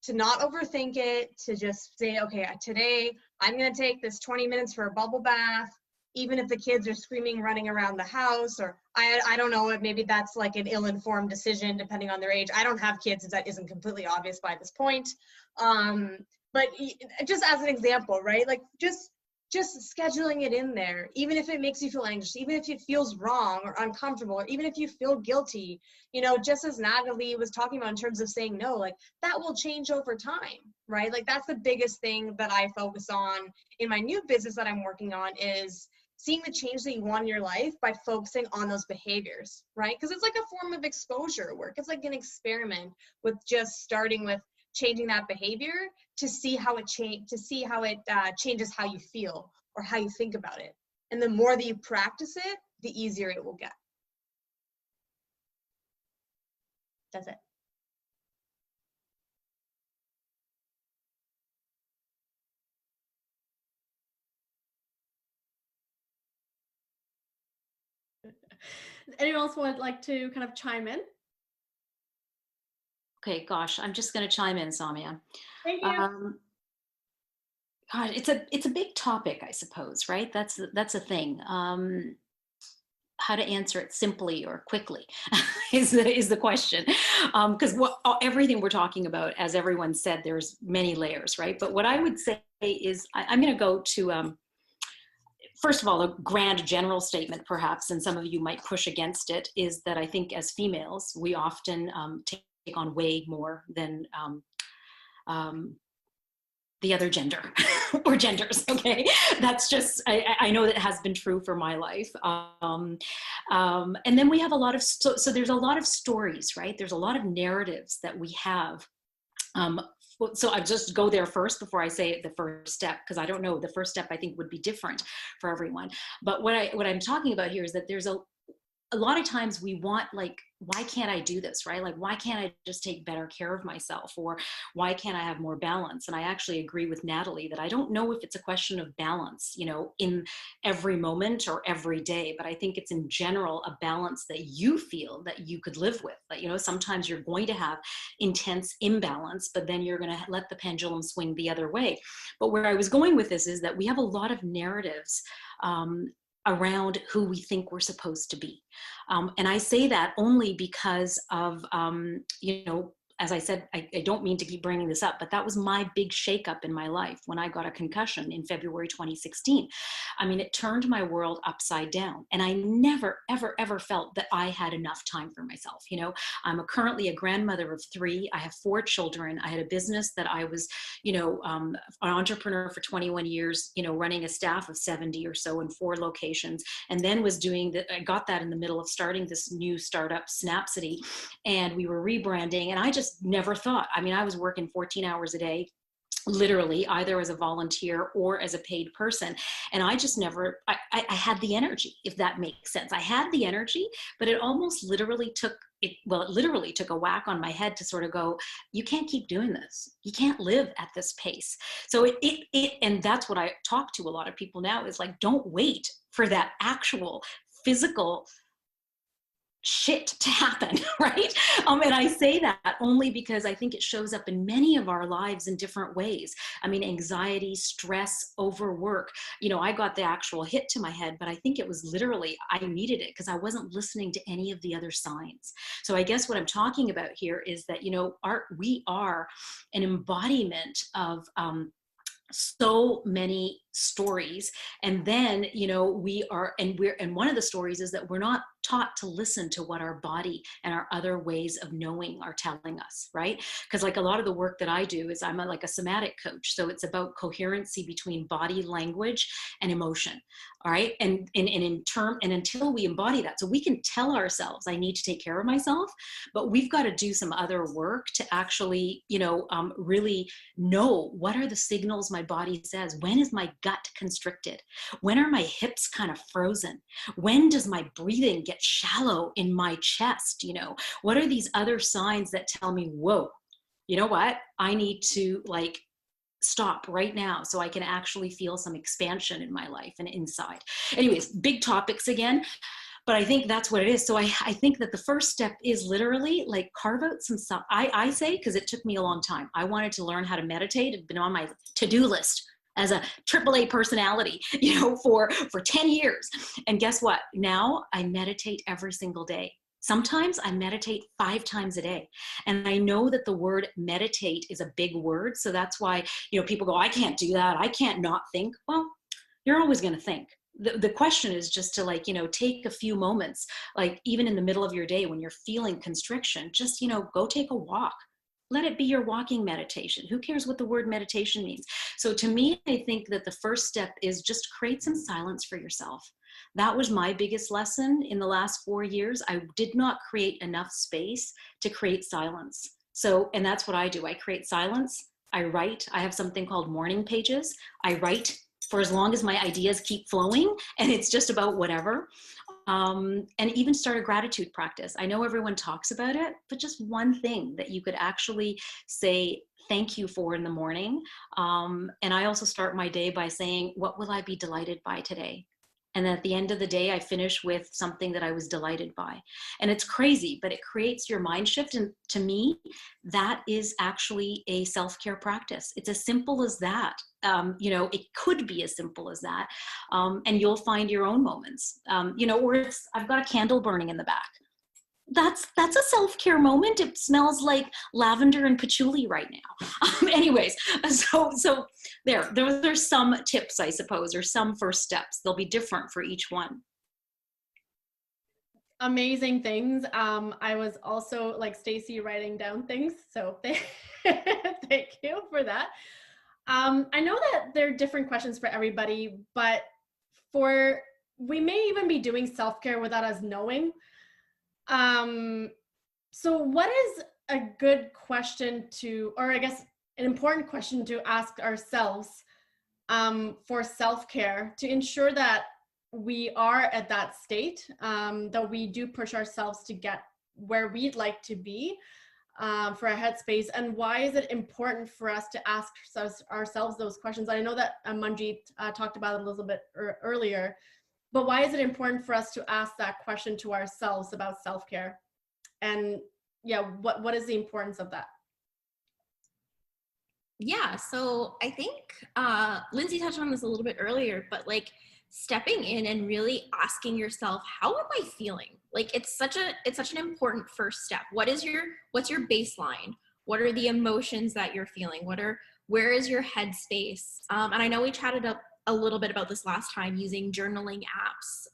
to not overthink it, to just say, okay, today I'm going to take this 20 minutes for a bubble bath, even if the kids are screaming, running around the house, or I don't know, maybe that's like an ill-informed decision depending on their age. I don't have kids, that isn't completely obvious by this point. But just as an example, right? Like just scheduling it in there, even if it makes you feel anxious, even if it feels wrong or uncomfortable, or even if you feel guilty, you know, just as Natalie was talking about in terms of saying no, like that will change over time, right? Like that's the biggest thing that I focus on in my new business that I'm working on, is seeing the change that you want in your life by focusing on those behaviors, right? Because it's like a form of exposure work. It's like an experiment with just starting with changing that behavior to see how it changes how you feel or how you think about it. And the more that you practice it, the easier it will get. That's it.
Anyone else would like to kind of chime in?
Okay, gosh, I'm just going to chime in, Samia.
Thank you.
God, it's a big topic, I suppose, right? That's a thing. How to answer it simply or quickly is the question. Because everything we're talking about, as everyone said, there's many layers, right? But what I would say is, I'm going to go to, first of all, a grand general statement, perhaps, and some of you might push against it, is that I think as females, we often take on way more than the other gender or genders. Okay, that's just, I know that has been true for my life. And then we have a lot of, so there's a lot of stories, right? There's a lot of narratives that we have. So I just go there first before I say the first step, because I don't know, the first step I think would be different for everyone. But what I'm talking about here is that there's a lot of times we want like why can't I do this, right? Like, why can't I just take better care of myself? Or why can't I have more balance? And I actually agree with Natalie that I don't know if it's a question of balance, you know, in every moment or every day, but I think it's in general a balance that you feel that you could live with. That, you know, sometimes you're going to have intense imbalance, but then you're going to let the pendulum swing the other way. But where I was going with this is that we have a lot of narratives around who we think we're supposed to be. And I say that only because of, you know, as I said, I don't mean to keep bringing this up, but that was my big shakeup in my life when I got a concussion in February 2016. I mean, it turned my world upside down. And I never, ever, ever felt that I had enough time for myself. You know, I'm currently a grandmother of 3. I have 4 children. I had a business that I was, you know, an entrepreneur for 21 years, you know, running a staff of 70 or so in 4 locations. And then was doing I got that in the middle of starting this new startup, Snapcity, and we were rebranding. And I just never thought, I mean, I was working 14 hours a day, literally, either as a volunteer or as a paid person. And I just never, I had the energy, if that makes sense. I had the energy, but it almost literally took, it literally took a whack on my head to sort of go, you can't keep doing this. You can't live at this pace. So and that's what I talk to a lot of people now is like, don't wait for that actual physical shit to happen, right? And I say that only because I think it shows up in many of our lives in different ways. I mean, anxiety, stress, overwork. You know, I got the actual hit to my head, but I think it was literally, I needed it because I wasn't listening to any of the other signs. So I guess what I'm talking about here is that, you know, we are an embodiment of so many stories. And then, you know, and one of the stories is that we're not taught to listen to what our body and our other ways of knowing are telling us, right? Because like a lot of the work that I do is I'm like a somatic coach. So it's about coherency between body language and emotion. All right. And until we embody that, so we can tell ourselves, I need to take care of myself, but we've got to do some other work to actually, you know, really know what are the signals my body says. When is my gut constricted? When are my hips kind of frozen? When does my breathing get shallow in my chest? You know, what are these other signs that tell me, whoa, you know what? I need to like stop right now so I can actually feel some expansion in my life and inside. Anyways, big topics again. But I think that's what it is. So I think that the first step is literally like carve out some stuff. I say, because it took me a long time. I wanted to learn how to meditate. It'd been on my to-do list as a AAA personality, you know, for 10 years. And guess what? Now I meditate every single day. Sometimes I meditate 5 times a day. And I know that the word meditate is a big word. So that's why, you know, people go, I can't do that. I can't not think. Well, you're always going to think. The question is just to like, you know, take a few moments, like even in the middle of your day when you're feeling constriction, just, you know, go take a walk. Let it be your walking meditation. Who cares what the word meditation means? So to me, I think that the first step is just create some silence for yourself. That was my biggest lesson in the last 4 years. I did not create enough space to create silence. So, and that's what I do. I create silence. I write. I have something called morning pages. I write for as long as my ideas keep flowing, and it's just about whatever. And even start a gratitude practice. I know everyone talks about it, but just one thing that you could actually say thank you for in the morning. And I also start my day by saying, what will I be delighted by today? And at the end of the day, I finish with something that I was delighted by. And it's crazy, but it creates your mind shift. And to me, that is actually a self-care practice. It's as simple as that. You know, it could be as simple as that. And you'll find your own moments, you know, or it's, I've got a candle burning in the back. That's a self-care moment. It smells like lavender and patchouli right now. Anyways, so there's some tips, I suppose, or some first steps. They'll be different for each one.
Amazing things. I was also like Stacy writing down things. So thank you for that. I know that there are different questions for everybody, but we may even be doing self-care without us knowing. So what is a good question or I guess an important question to ask ourselves for self-care to ensure that we are at that state, that we do push ourselves to get where we'd like to be for our headspace, and why is it important for us to ask ourselves those questions? I know that Manjeet talked about it a little bit earlier, but why is it important for us to ask that question to ourselves about self-care? And yeah, what is the importance of that?
Yeah, so I think Lindsay touched on this a little bit earlier, but like stepping in and really asking yourself, how am I feeling? Like it's such an important first step. What's your baseline? What are the emotions that you're feeling? Where is your headspace? And I know we chatted up a little bit about this last time using journaling apps,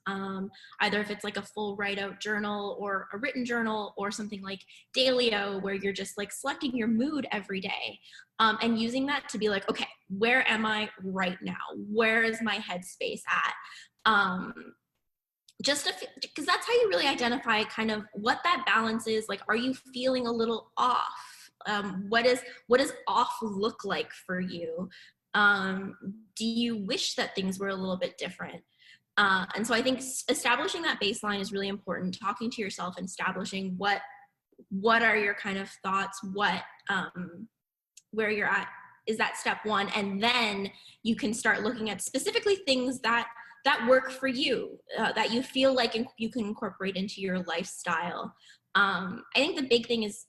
either if it's like a full write out journal or a written journal, or something like Dailyo where you're just like selecting your mood every day, and using that to be like, okay, where am I right now? Where is my headspace at? Just because that's how you really identify kind of what that balance is. Like, are you feeling a little off? What does off look like for you? Do you wish that things were a little bit different? And so I think establishing that baseline is really important. Talking to yourself and establishing what are your kind of thoughts, where you're at is that step one. And then you can start looking at specifically things that work for you, that you feel like you can incorporate into your lifestyle. I think the big thing is,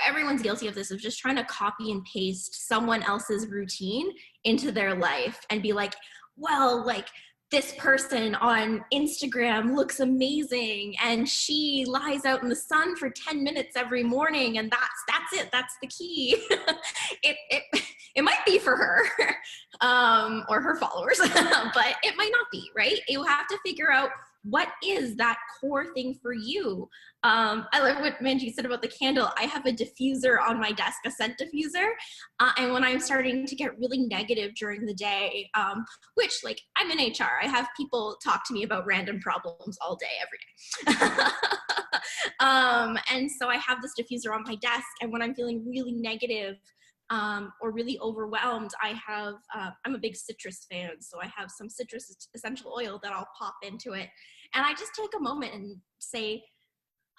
everyone's guilty of this, of just trying to copy and paste someone else's routine into their life and be like, well, like this person on Instagram looks amazing and she lies out in the sun for 10 minutes every morning and that's it, that's the key. It might be for her or her followers, but it might not be, right? You have to figure out what is that core thing for you. I love what Manjeet said about the candle. I have a diffuser on my desk, a scent diffuser. And when I'm starting to get really negative during the day, which like I'm in HR, I have people talk to me about random problems all day, every day. And so I have this diffuser on my desk. And when I'm feeling really negative, or really overwhelmed, I'm a big citrus fan, so I have some citrus essential oil that I'll pop into it. And I just take a moment and say,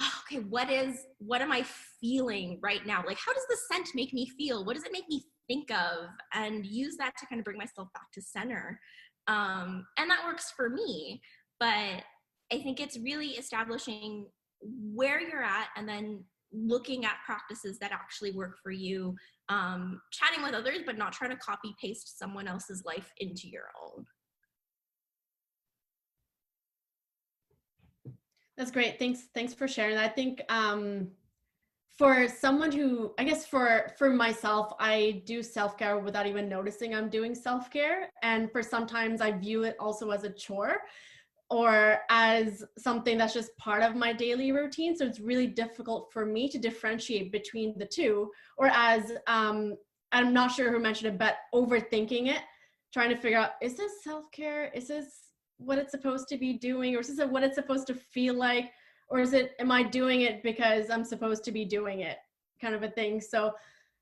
oh, okay, what am I feeling right now? Like, how does the scent make me feel? What does it make me think of? And use that to kind of bring myself back to center. And that works for me, but I think it's really establishing where you're at and then looking at practices that actually work for you, chatting with others, but not trying to copy paste someone else's life into your own.
That's great. Thanks for sharing. I think for someone who, I guess for myself, I do self-care without even noticing I'm doing self-care. And for sometimes I view it also as a chore or as something that's just part of my daily routine. So it's really difficult for me to differentiate between the two, or as, I'm not sure who mentioned it, but overthinking it, trying to figure out, is this self-care? Is this what it's supposed to be doing? Or is this what it's supposed to feel like? Or am I doing it because I'm supposed to be doing it, kind of a thing. So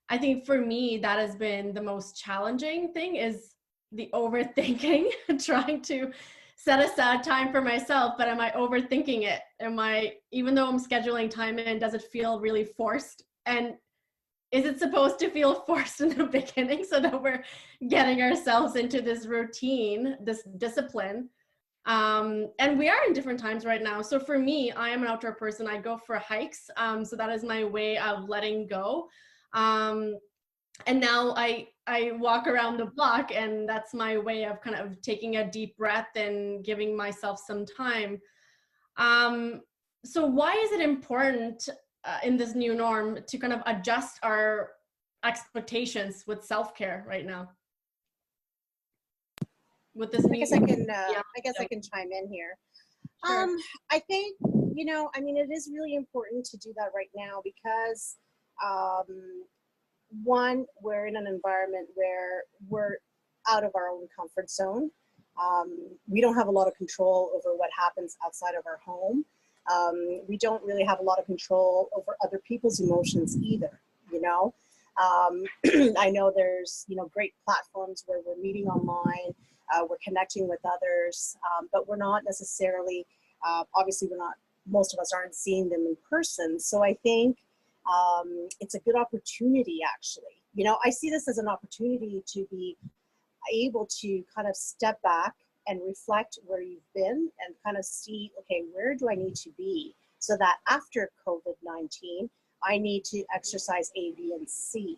I think for me, that has been the most challenging thing, is the overthinking, trying to set aside time for myself, but am I overthinking it? Even though I'm scheduling time in, does it feel really forced? And is it supposed to feel forced in the beginning so that we're getting ourselves into this routine, this discipline? And we are in different times right now. So for me, I am an outdoor person. I go for hikes. So that is my way of letting go. And now I walk around the block, and that's my way of kind of taking a deep breath and giving myself some time. So why is it important in this new norm to kind of adjust our expectations with self-care right now? With this,
I guess I can chime in here.
Sure.
I think, it is really important to do that right now because one, we're in an environment where we're out of our own comfort zone. We don't have a lot of control over what happens outside of our home. We don't really have a lot of control over other people's emotions either, I know there's, great platforms where we're meeting online, we're connecting with others, but we're not necessarily, obviously we're not most of us aren't seeing them in person. So I think it's a good opportunity, actually. You know, I see this as an opportunity to be able to kind of step back and reflect where you've been and kind of see, okay, where do I need to be so that after COVID-19, I need to exercise A, B, and C.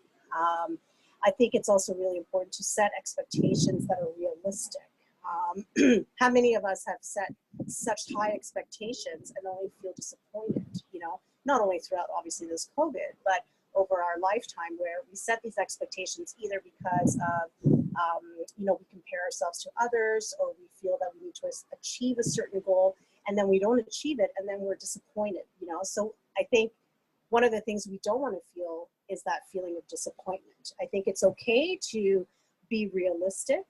I think it's also really important to set expectations that are realistic. How many of us have set such high expectations and only feel disappointed, you know, not only throughout obviously this COVID, but over our lifetime, where we set these expectations either because of, you know, we compare ourselves to others, or we feel that we need to achieve a certain goal, and then we don't achieve it, and then we're disappointed, you know. So I think one of the things we don't want to feel is that feeling of disappointment. I think it's okay to be realistic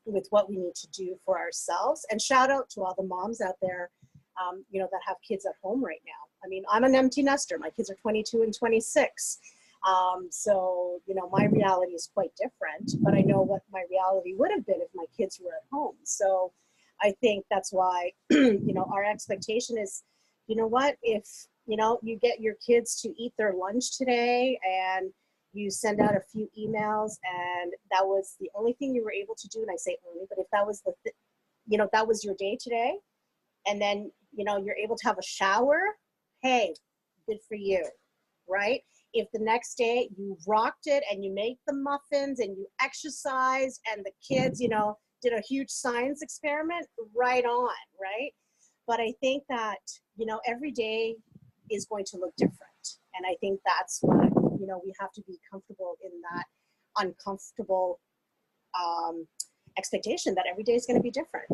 with what we need to do for ourselves. And shout out to all the moms out there, you know, that have kids at home right now. I mean, I'm an empty nester. My kids are 22 and 26. So, you know, my reality is quite different, but I know what my reality would have been if my kids were at home. So I think that's why, you know, our expectation is, you know what, if, you know, you get your kids to eat their lunch today and you send out a few emails and that was the only thing you were able to do, and I say only, but if that was you know, that was your day today, and then, you know, you're able to have a shower, hey, good for you, right? If the next day you rocked it and you made the muffins and you exercised and the kids, you know, did a huge science experiment, right on, right? But I think that, you know, every day is going to look different. And I think that's what, you know, we have to be comfortable in that uncomfortable expectation that every day is going to be different.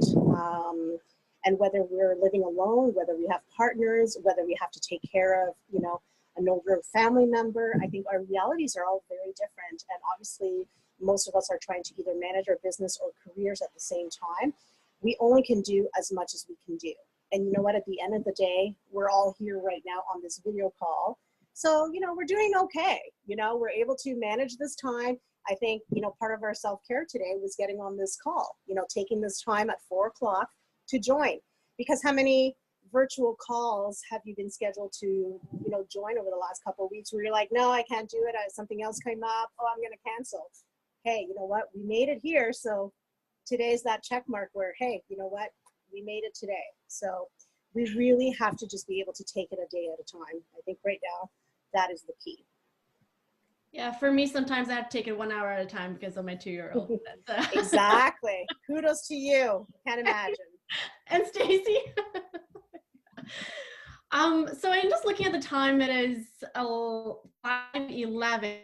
And whether we're living alone, whether we have partners, whether we have to take care of, you know, an older family member, I think our realities are all very different. And obviously, most of us are trying to either manage our business or careers at the same time. We only can do as much as we can do. And you know what, at the end of the day, we're all here right now on this video call. So, you know, we're doing okay. You know, we're able to manage this time. I think, you know, part of our self-care today was getting on this call, you know, taking this time at 4 o'clock to join. Because how many virtual calls have you been scheduled to, you know, join over the last couple of weeks where you're like, no, I can't do it. Something else came up. Oh, I'm going to cancel. Hey, you know what? We made it here. So today's that check mark where, hey, you know what? We made it today. So we really have to just be able to take it a day at a time. I think right now, that is the key.
Yeah, for me, sometimes I have to take it 1 hour at a time because of my 2-year-old.
Exactly. Kudos to you. Can't imagine.
And Stacy. So I'm just looking at the time. It is 5:11.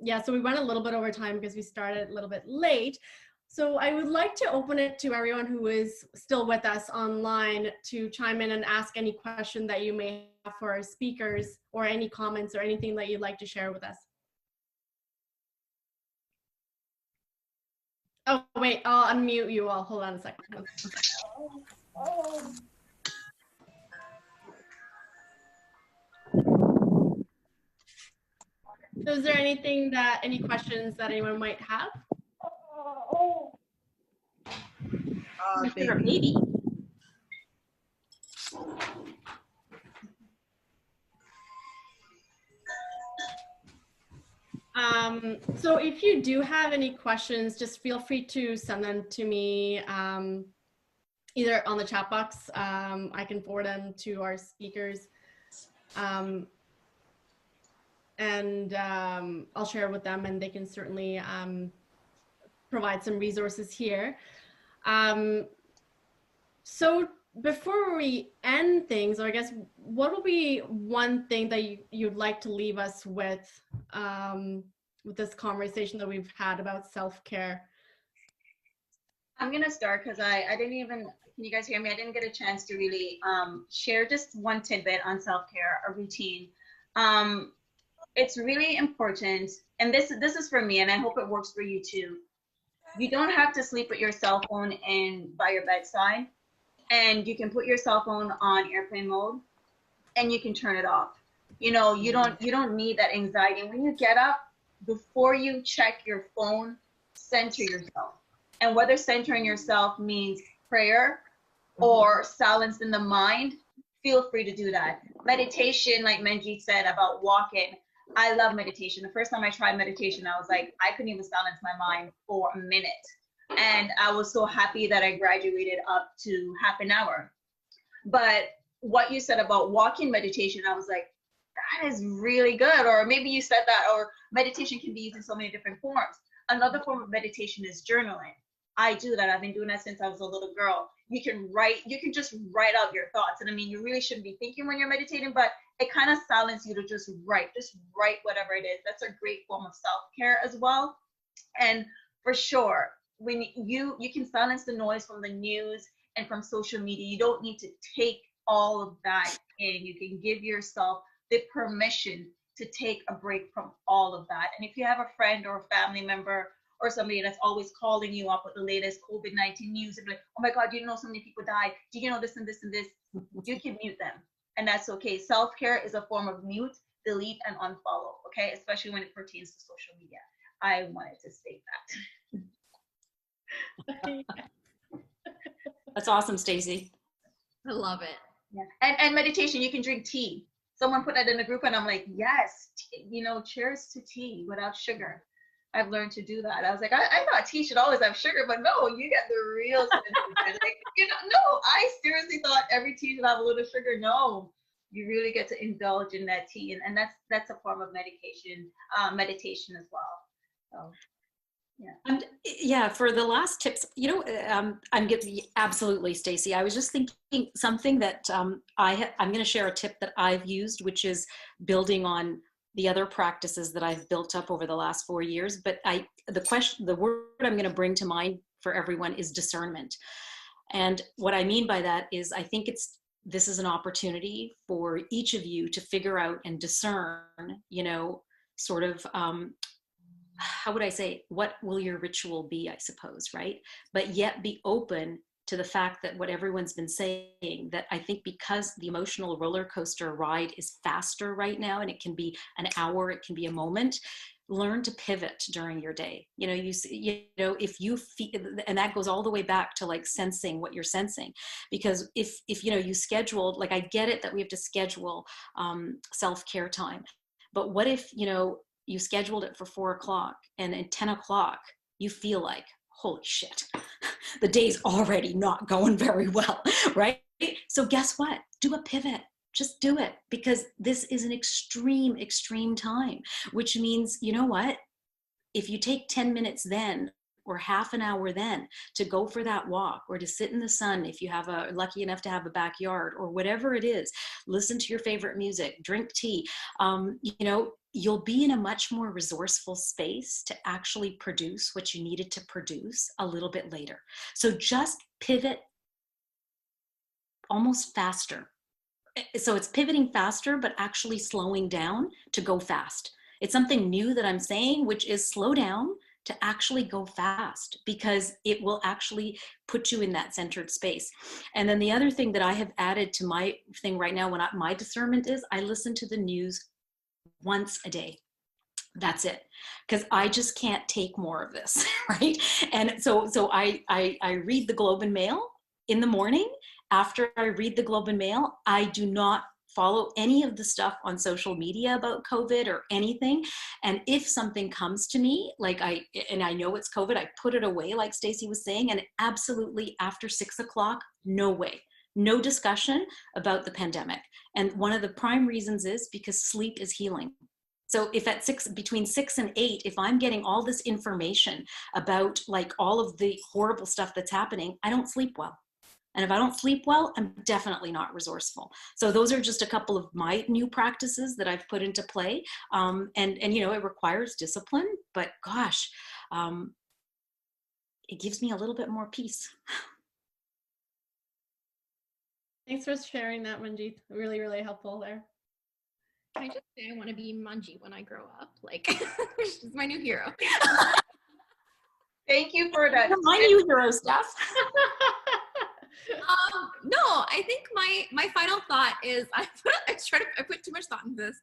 Yeah, so we went a little bit over time because we started a little bit late. So I would like to open it to everyone who is still with us online to chime in and ask any question that you may have for our speakers, or any comments or anything that you'd like to share with us. Oh, wait, I'll unmute you all. Hold on a second. So is there any questions that anyone might have?
Baby.
So if you do have any questions, just feel free to send them to me either on the chat box. I can forward them to our speakers. And I'll share with them, and they can certainly provide some resources here. So before we end things, or I guess, what will be one thing that you'd like to leave us with this conversation that we've had about self-care?
I'm gonna start because I didn't even, can you guys hear me? I didn't get a chance to really share just one tidbit on self-care, a routine. It's really important, and this is for me, and I hope it works for you too. You don't have to sleep with your cell phone by your bedside, and you can put your cell phone on airplane mode, and you can turn it off. You know, you don't need that anxiety. When you get up, before you check your phone, center yourself. And whether centering yourself means prayer, or silence in the mind, feel free to do that. Meditation, like Manjeet said about walking, I love meditation. The first time I tried meditation, I was like, I couldn't even silence my mind for a minute. And I was so happy that I graduated up to half an hour. But what you said about walking meditation, I was like, that is really good. Or maybe you said that, or meditation can be used in so many different forms. Another form of meditation is journaling. I do that. I've been doing that since I was a little girl. You can just write out your thoughts. And I mean, you really shouldn't be thinking when you're meditating, but it kind of silences you to just write whatever it is. That's a great form of self-care as well. And for sure, when you can silence the noise from the news and from social media. You don't need to take all of that in. You can give yourself the permission to take a break from all of that. And if you have a friend or a family member or somebody that's always calling you up with the latest COVID-19 news, and like, oh my God, you know so many people died. Do you know this and this and this? You can mute them, and that's okay. Self-care is a form of mute, delete, and unfollow, okay? Especially when it pertains to social media. I wanted to state that.
That's awesome, Stacey.
I love it.
Yeah. And meditation, you can drink tea. Someone put that in the group and I'm like, yes, cheers to tea without sugar. I've learned to do that. I was like, I thought tea should always have sugar, but no, you get the real like, no, I seriously thought every tea should have a little sugar. No, you really get to indulge in that tea. And that's a form of meditation as well. So. Yeah.
And yeah, for the last tips, I'm getting absolutely, Stacey. I was just thinking something that I'm going to share a tip that I've used, which is building on the other practices that I've built up over the last 4 years. But the word I'm going to bring to mind for everyone is discernment. And what I mean by that is I think this is an opportunity for each of you to figure out and discern, sort of, how would I say, what will your ritual be, I suppose, right? But yet be open to the fact that what everyone's been saying, that I think because the emotional roller coaster ride is faster right now, and it can be an hour, it can be a moment, learn to pivot during your day. If you feel, and that goes all the way back to like sensing what you're sensing, because if you scheduled, like I get it that we have to schedule self-care time, but what if, you scheduled it for 4 o'clock and at 10 o'clock, you feel like, holy shit, the day's already not going very well, right? So guess what? Do a pivot. Just do it, because this is an extreme, extreme time, which means, you know what? If you take 10 minutes then, or half an hour then to go for that walk, or to sit in the sun if you have lucky enough to have a backyard, or whatever it is, listen to your favorite music, drink tea, you'll be in a much more resourceful space to actually produce what you needed to produce a little bit later. So just pivot almost faster. So it's pivoting faster, but actually slowing down to go fast. It's something new that I'm saying, which is slow down to actually go fast, because it will actually put you in that centered space. And then the other thing that I have added to my thing right now, my discernment is, I listen to the news once a day. That's it, because I just can't take more of this, right? And so I read the Globe and Mail in the morning. After I read the Globe and Mail, I do not follow any of the stuff on social media about COVID or anything. And if something comes to me, I know it's COVID, I put it away, like Stacey was saying, and absolutely after 6 o'clock, no way. No discussion about the pandemic. And one of the prime reasons is because sleep is healing. So if between 6 and 8, if I'm getting all this information about like all of the horrible stuff that's happening, I don't sleep well. And if I don't sleep well, I'm definitely not resourceful. So those are just a couple of my new practices that I've put into play. And it requires discipline, but gosh, it gives me a little bit more peace.
Thanks for sharing that, Manjeet. Really, really helpful there.
Can I just say I want to be Manjeet when I grow up? She's my new hero.
Thank you for that.
My new hero stuff.
No, I think my final thought is I put too much thought into this.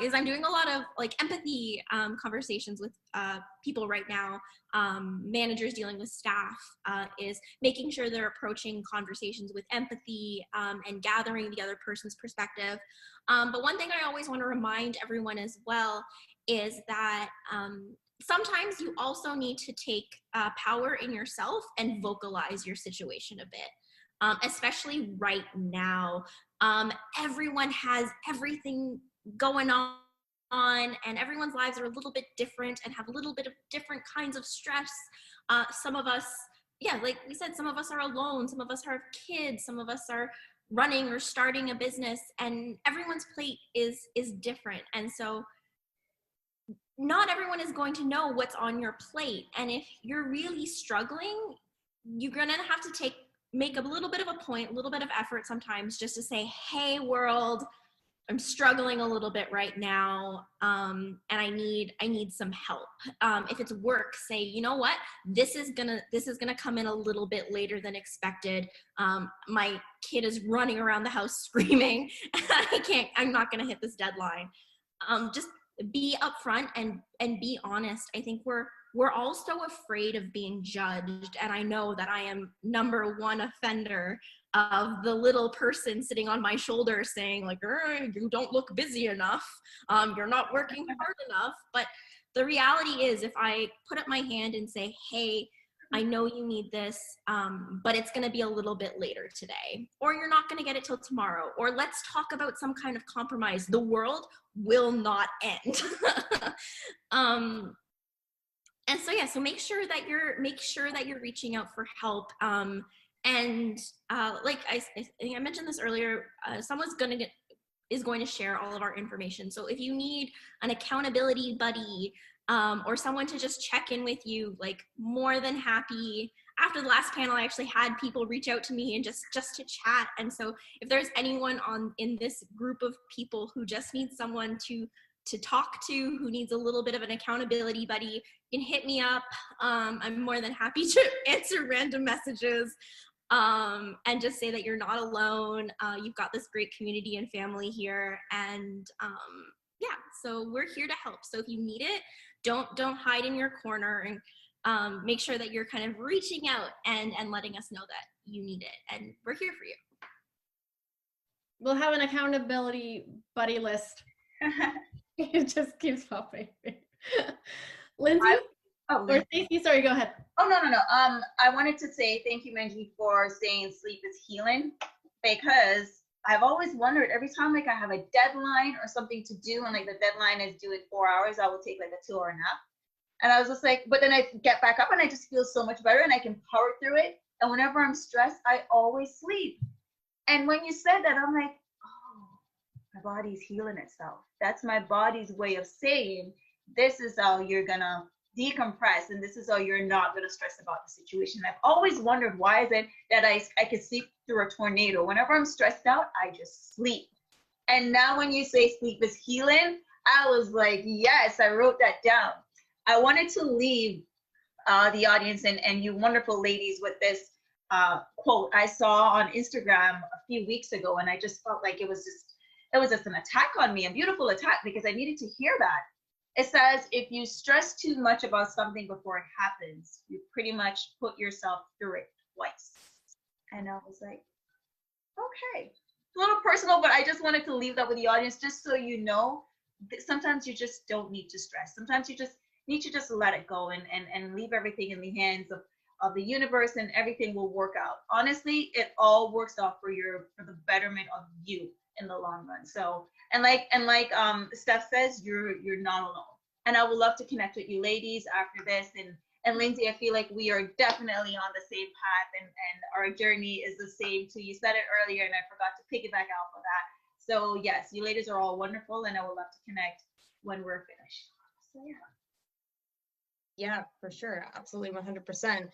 Is I'm doing a lot of like empathy conversations with people right now, managers dealing with staff, is making sure they're approaching conversations with empathy and gathering the other person's perspective. But one thing I always want to remind everyone as well is that sometimes you also need to take power in yourself and vocalize your situation a bit, especially right now. Everyone has everything going on, and everyone's lives are a little bit different and have a little bit of different kinds of stress. Some of us, yeah, like we said, some of us are alone, some of us have kids, some of us are running or starting a business, and everyone's plate is different. And so not everyone is going to know what's on your plate. And if you're really struggling, you're going to have to make a little bit of a point, a little bit of effort sometimes just to say, hey world, I'm struggling a little bit right now, and I need some help. If it's work, say, you know what, this is gonna come in a little bit later than expected. My kid is running around the house screaming. I'm not gonna hit this deadline. Just be upfront and be honest. I think we're all so afraid of being judged, and I know that I am number one offender of the little person sitting on my shoulder saying like, you don't look busy enough, you're not working hard enough. But the reality is, if I put up my hand and say, hey, I know you need this, but it's going to be a little bit later today, or you're not going to get it till tomorrow, or let's talk about some kind of compromise, the world will not end. And so, yeah, so make sure that you're reaching out for help. And like I think I mentioned this earlier, someone's is going to share all of our information. So if you need an accountability buddy, or someone to just check in with you, like, more than happy. After the last panel, I actually had people reach out to me and just to chat. And so if there's anyone in this group of people who just needs someone to talk to, who needs a little bit of an accountability buddy, you can hit me up. I'm more than happy to answer random messages, and just say that you're not alone. You've got this great community and family here, and yeah, so we're here to help. So if you need it, don't hide in your corner, and make sure that you're kind of reaching out and letting us know that you need it, and we're here for you.
We'll have an accountability buddy list. It just keeps popping. Lindsay? Or Stacey, sorry, go ahead.
Oh, no. I wanted to say thank you, Menji, for saying sleep is healing, because I've always wondered, every time like I have a deadline or something to do, and like the deadline is due in 4 hours, I will take like a 2-hour nap. And I was just like, but then I get back up and I just feel so much better and I can power through it. And whenever I'm stressed, I always sleep. And when you said that, I'm like, oh, my body's healing itself. That's my body's way of saying, this is how you're gonna decompress, and this is how you're not going to stress about the situation. I've always wondered, why is it that I could sleep through a tornado? Whenever I'm stressed out, I just sleep. And now when you say sleep is healing, I was like, yes, I wrote that down. I wanted to leave the audience and you wonderful ladies with this quote I saw on Instagram a few weeks ago, and I just felt like it was just an attack on me, a beautiful attack, because I needed to hear that. It says, if you stress too much about something before it happens, you pretty much put yourself through it twice. And I was like, okay. It's a little personal, but I just wanted to leave that with the audience, just so you know, sometimes you just don't need to stress. Sometimes you just need to just let it go and leave everything in the hands of the universe, and everything will work out. Honestly, it all works out for the betterment of you in the long run. So, and like Steph says, you're not alone. And I would love to connect with you ladies after this. And Lindsay, I feel like we are definitely on the same path, and our journey is the same too. You said it earlier and I forgot to piggyback off of that. So yes, you ladies are all wonderful, and I would love to connect when we're finished. So yeah.
Yeah, for sure. Absolutely. 100%.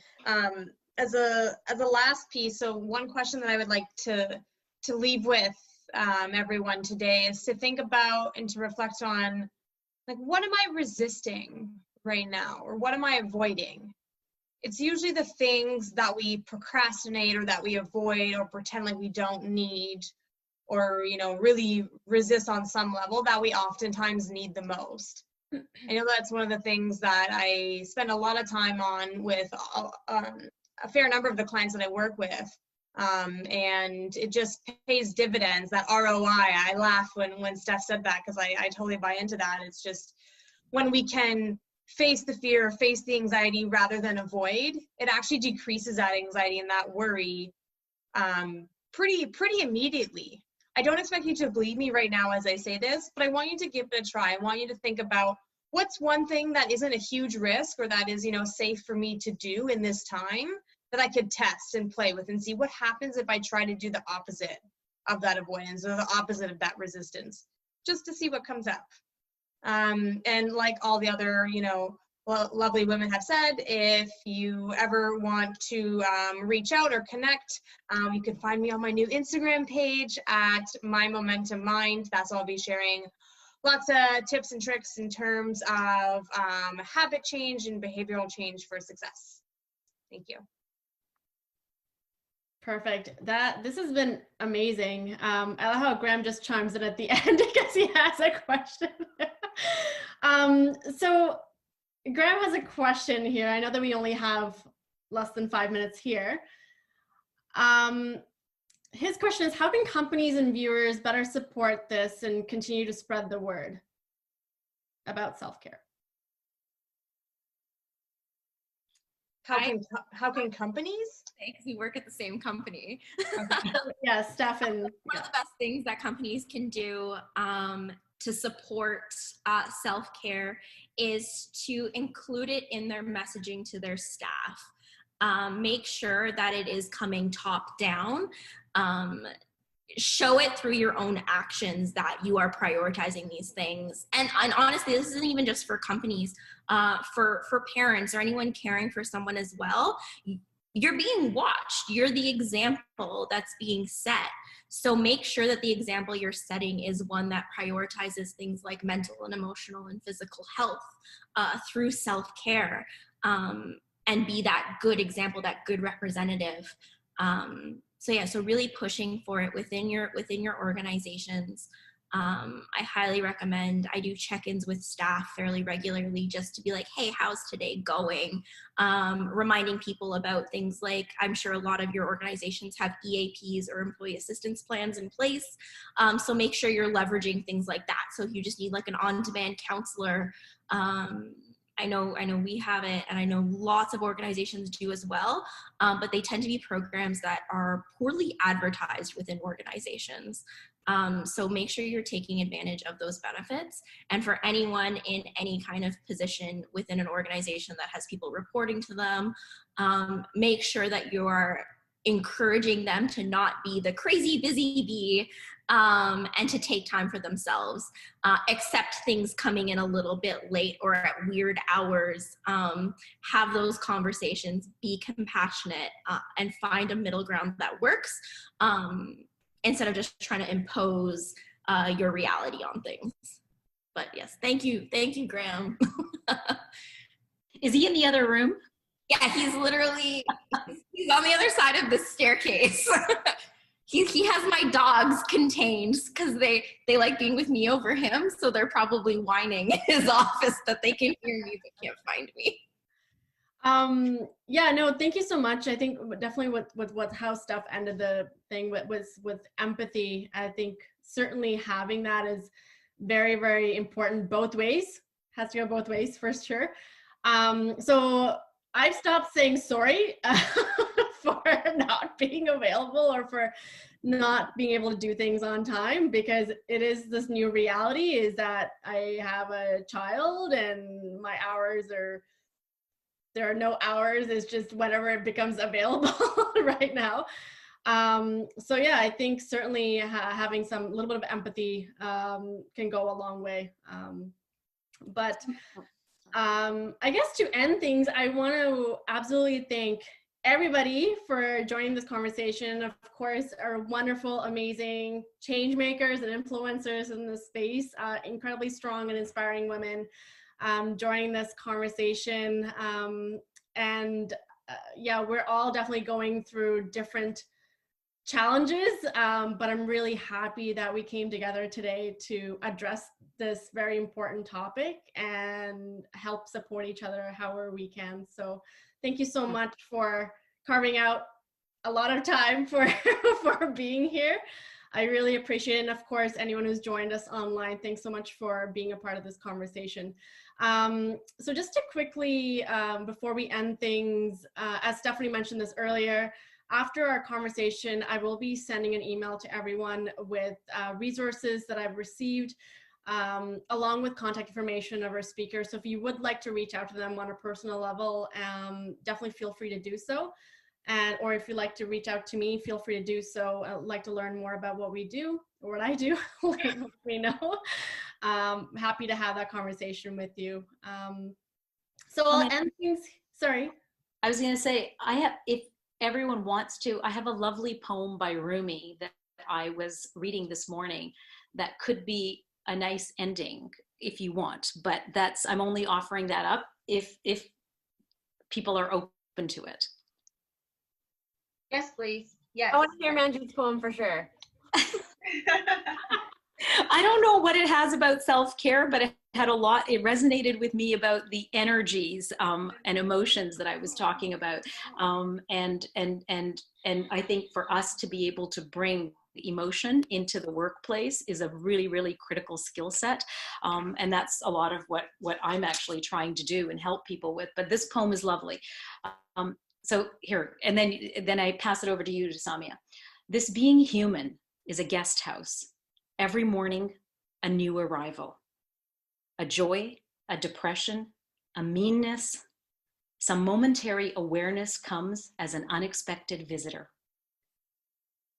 As a last piece, so one question that I would like to leave with everyone today is to think about and to reflect on, like, what am I resisting right now, or what am I avoiding? it's usually the things that we procrastinate or that we avoid or pretend like we don't need, or, you know, really resist on some level, that we oftentimes need the most. I know that's one of the things that I spend a lot of time on with a fair number of the clients that I work with. And it just pays dividends, that ROI. I laugh when Steph said that, because I totally buy into that. It's just when we can face the fear, face the anxiety rather than avoid, it actually decreases that anxiety and that worry pretty immediately. I don't expect you to believe me right now as I say this, but I want you to give it a try. I want you to think about what's one thing that isn't a huge risk, or that is, you know, safe for me to do in this time, that I could test and play with and see what happens if I try to do the opposite of that avoidance, or the opposite of that resistance, just to see what comes up. And like all the other, you know, lovely women have said, if you ever want to reach out or connect, you can find me on my new Instagram page at My Momentum Mind. That's where I'll be sharing lots of tips and tricks in terms of habit change and behavioral change for success. Thank you.
Perfect. This has been amazing. I love how Graham just chimes in at the end because he has a question. So Graham has a question here. I know that we only have less than 5 minutes here. His question is, how can companies and viewers better support this and continue to spread the word about self-care?
How can companies?
Because we work at the same company.
Okay.
Yeah, Stefan.
One of the best things that companies can do to support self-care is to include it in their messaging to their staff. Make sure that it is coming top down. Show it through your own actions that you are prioritizing these things. And honestly, this isn't even just for companies, for parents or anyone caring for someone as well. You're being watched. You're the example that's being set. So make sure that the example you're setting is one that prioritizes things like mental and emotional and physical health through self-care, and be that good example, that good representative. So really pushing for it within your organizations. I highly recommend. I do check-ins with staff fairly regularly just to be like, hey, how's today going? Reminding people about things like, I'm sure a lot of your organizations have EAPs or employee assistance plans in place. So make sure you're leveraging things like that. So if you just need like an on-demand counselor, I know we have it, and I know lots of organizations do as well, but they tend to be programs that are poorly advertised within organizations. So make sure you're taking advantage of those benefits. And for anyone in any kind of position within an organization that has people reporting to them, make sure that you're encouraging them to not be the crazy busy bee, and to take time for themselves, accept things coming in a little bit late or at weird hours, have those conversations, be compassionate, and find a middle ground that works, instead of just trying to impose your reality on things. But yes, thank you, Graham.
Is he in the other room?
Yeah, he's literally, he's on the other side of the staircase. He has my dogs contained because they like being with me over him, so they're probably whining in his office that they can hear me but can't find me.
Yeah, no, thank you so much. I think definitely with how Steph ended the thing was with empathy. I think certainly having that is very, very important both ways. Has to go both ways for sure. So I've stopped saying sorry for not being available or for not being able to do things on time, because it is this new reality is that I have a child and my hours there are no hours. It's just whenever it becomes available right now. So yeah, I think certainly having some little bit of empathy can go a long way. But I guess to end things, I want to absolutely thank everybody for joining this conversation. Of course, our wonderful, amazing change makers and influencers in this space, incredibly strong and inspiring women joining this conversation. And yeah, we're all definitely going through different challenges, but I'm really happy that we came together today to address this very important topic and help support each other however we can. So thank you so much for carving out a lot of time for for being here. I really appreciate it. And of course, anyone who's joined us online, thanks so much for being a part of this conversation. So just to quickly, before we end things, as Stephanie mentioned this earlier, after our conversation, I will be sending an email to everyone with resources that I've received, along with contact information of our speakers. So if you would like to reach out to them on a personal level, definitely feel free to do so. Or if you'd like to reach out to me, feel free to do so. I'd like to learn more about what we do or what I do, let me know. Happy to have that conversation with you. So I'll end things, sorry.
I was going to say, if everyone wants to, I have a lovely poem by Rumi that I was reading this morning that could be a nice ending if you want, but I'm only offering that up if people are open to it.
Yes, please. Yes.
I want to hear Manjeet's poem for sure.
I don't know what it has about self-care, but it had a lot, it resonated with me about the energies and emotions that I was talking about. And I think for us to be able to bring emotion into the workplace is a really, really critical skill set. And that's a lot of what I'm actually trying to do and help people with. But this poem is lovely. So here, and then I pass it over to you, to Samia. This being human is a guest house. Every morning, a new arrival. A joy, a depression, a meanness. Some momentary awareness comes as an unexpected visitor.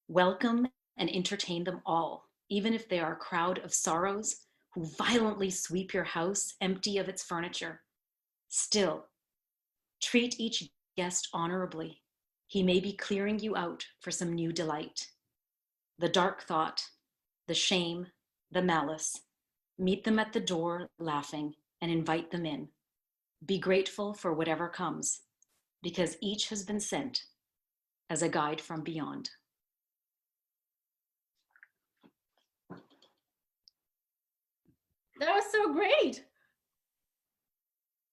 Welcome and entertain them all, even if they are a crowd of sorrows who violently sweep your house empty of its furniture. Still, treat each guest honorably. He may be clearing you out for some new delight. The dark thought, the shame, the malice, meet them at the door laughing and invite them in. Be grateful for whatever comes, because each has been sent as a guide from beyond.
That was so great.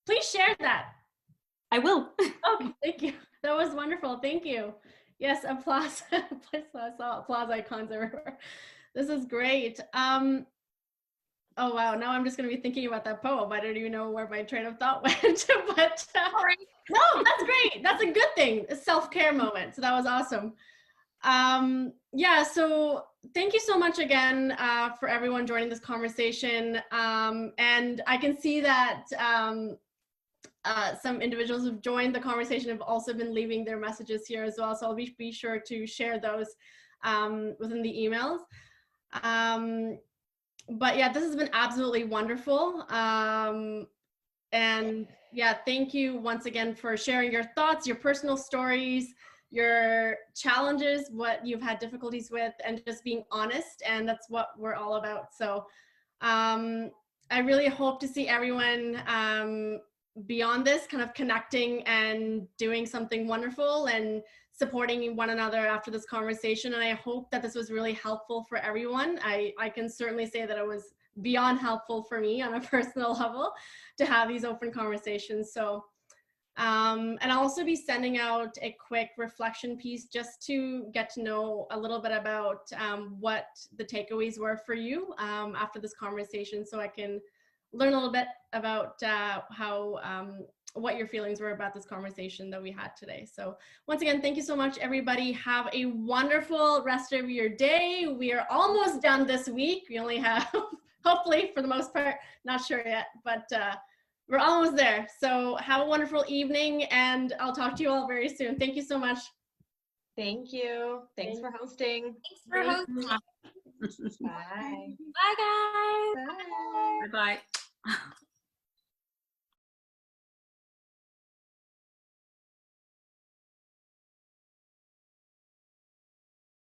Please share that.
I will.
Okay, thank you. That was wonderful. Thank you. Yes, applause. I saw applause icons everywhere. This is great. Oh wow, now I'm just going to be thinking about that poem. I don't even know where my train of thought went, but no, that's great. That's a good thing. A self-care moment. So that was awesome. Yeah, so thank you so much again for everyone joining this conversation. And I can see that some individuals who've joined the conversation have also been leaving their messages here as well. So I'll be sure to share those within the emails. But yeah, this has been absolutely wonderful. And yeah, thank you once again for sharing your thoughts, your personal stories, your challenges, what you've had difficulties with, and just being honest. And that's what we're all about. So I really hope to see everyone beyond this, kind of connecting and doing something wonderful and supporting one another after this conversation. And I hope that this was really helpful for everyone. I can certainly say that it was beyond helpful for me on a personal level to have these open conversations. So, and I'll also be sending out a quick reflection piece just to get to know a little bit about what the takeaways were for you after this conversation, so I can learn a little bit about what your feelings were about this conversation that we had today. So once again, thank you so much, everybody. Have a wonderful rest of your day. We are almost done this week. We only have, hopefully for the most part, not sure yet, but we're almost there. So have a wonderful evening, and I'll talk to you all very soon. Thank you so much.
Thank you. Thanks for hosting.
Thanks for hosting.
Bye.
Bye, guys.
Bye.
Bye-bye.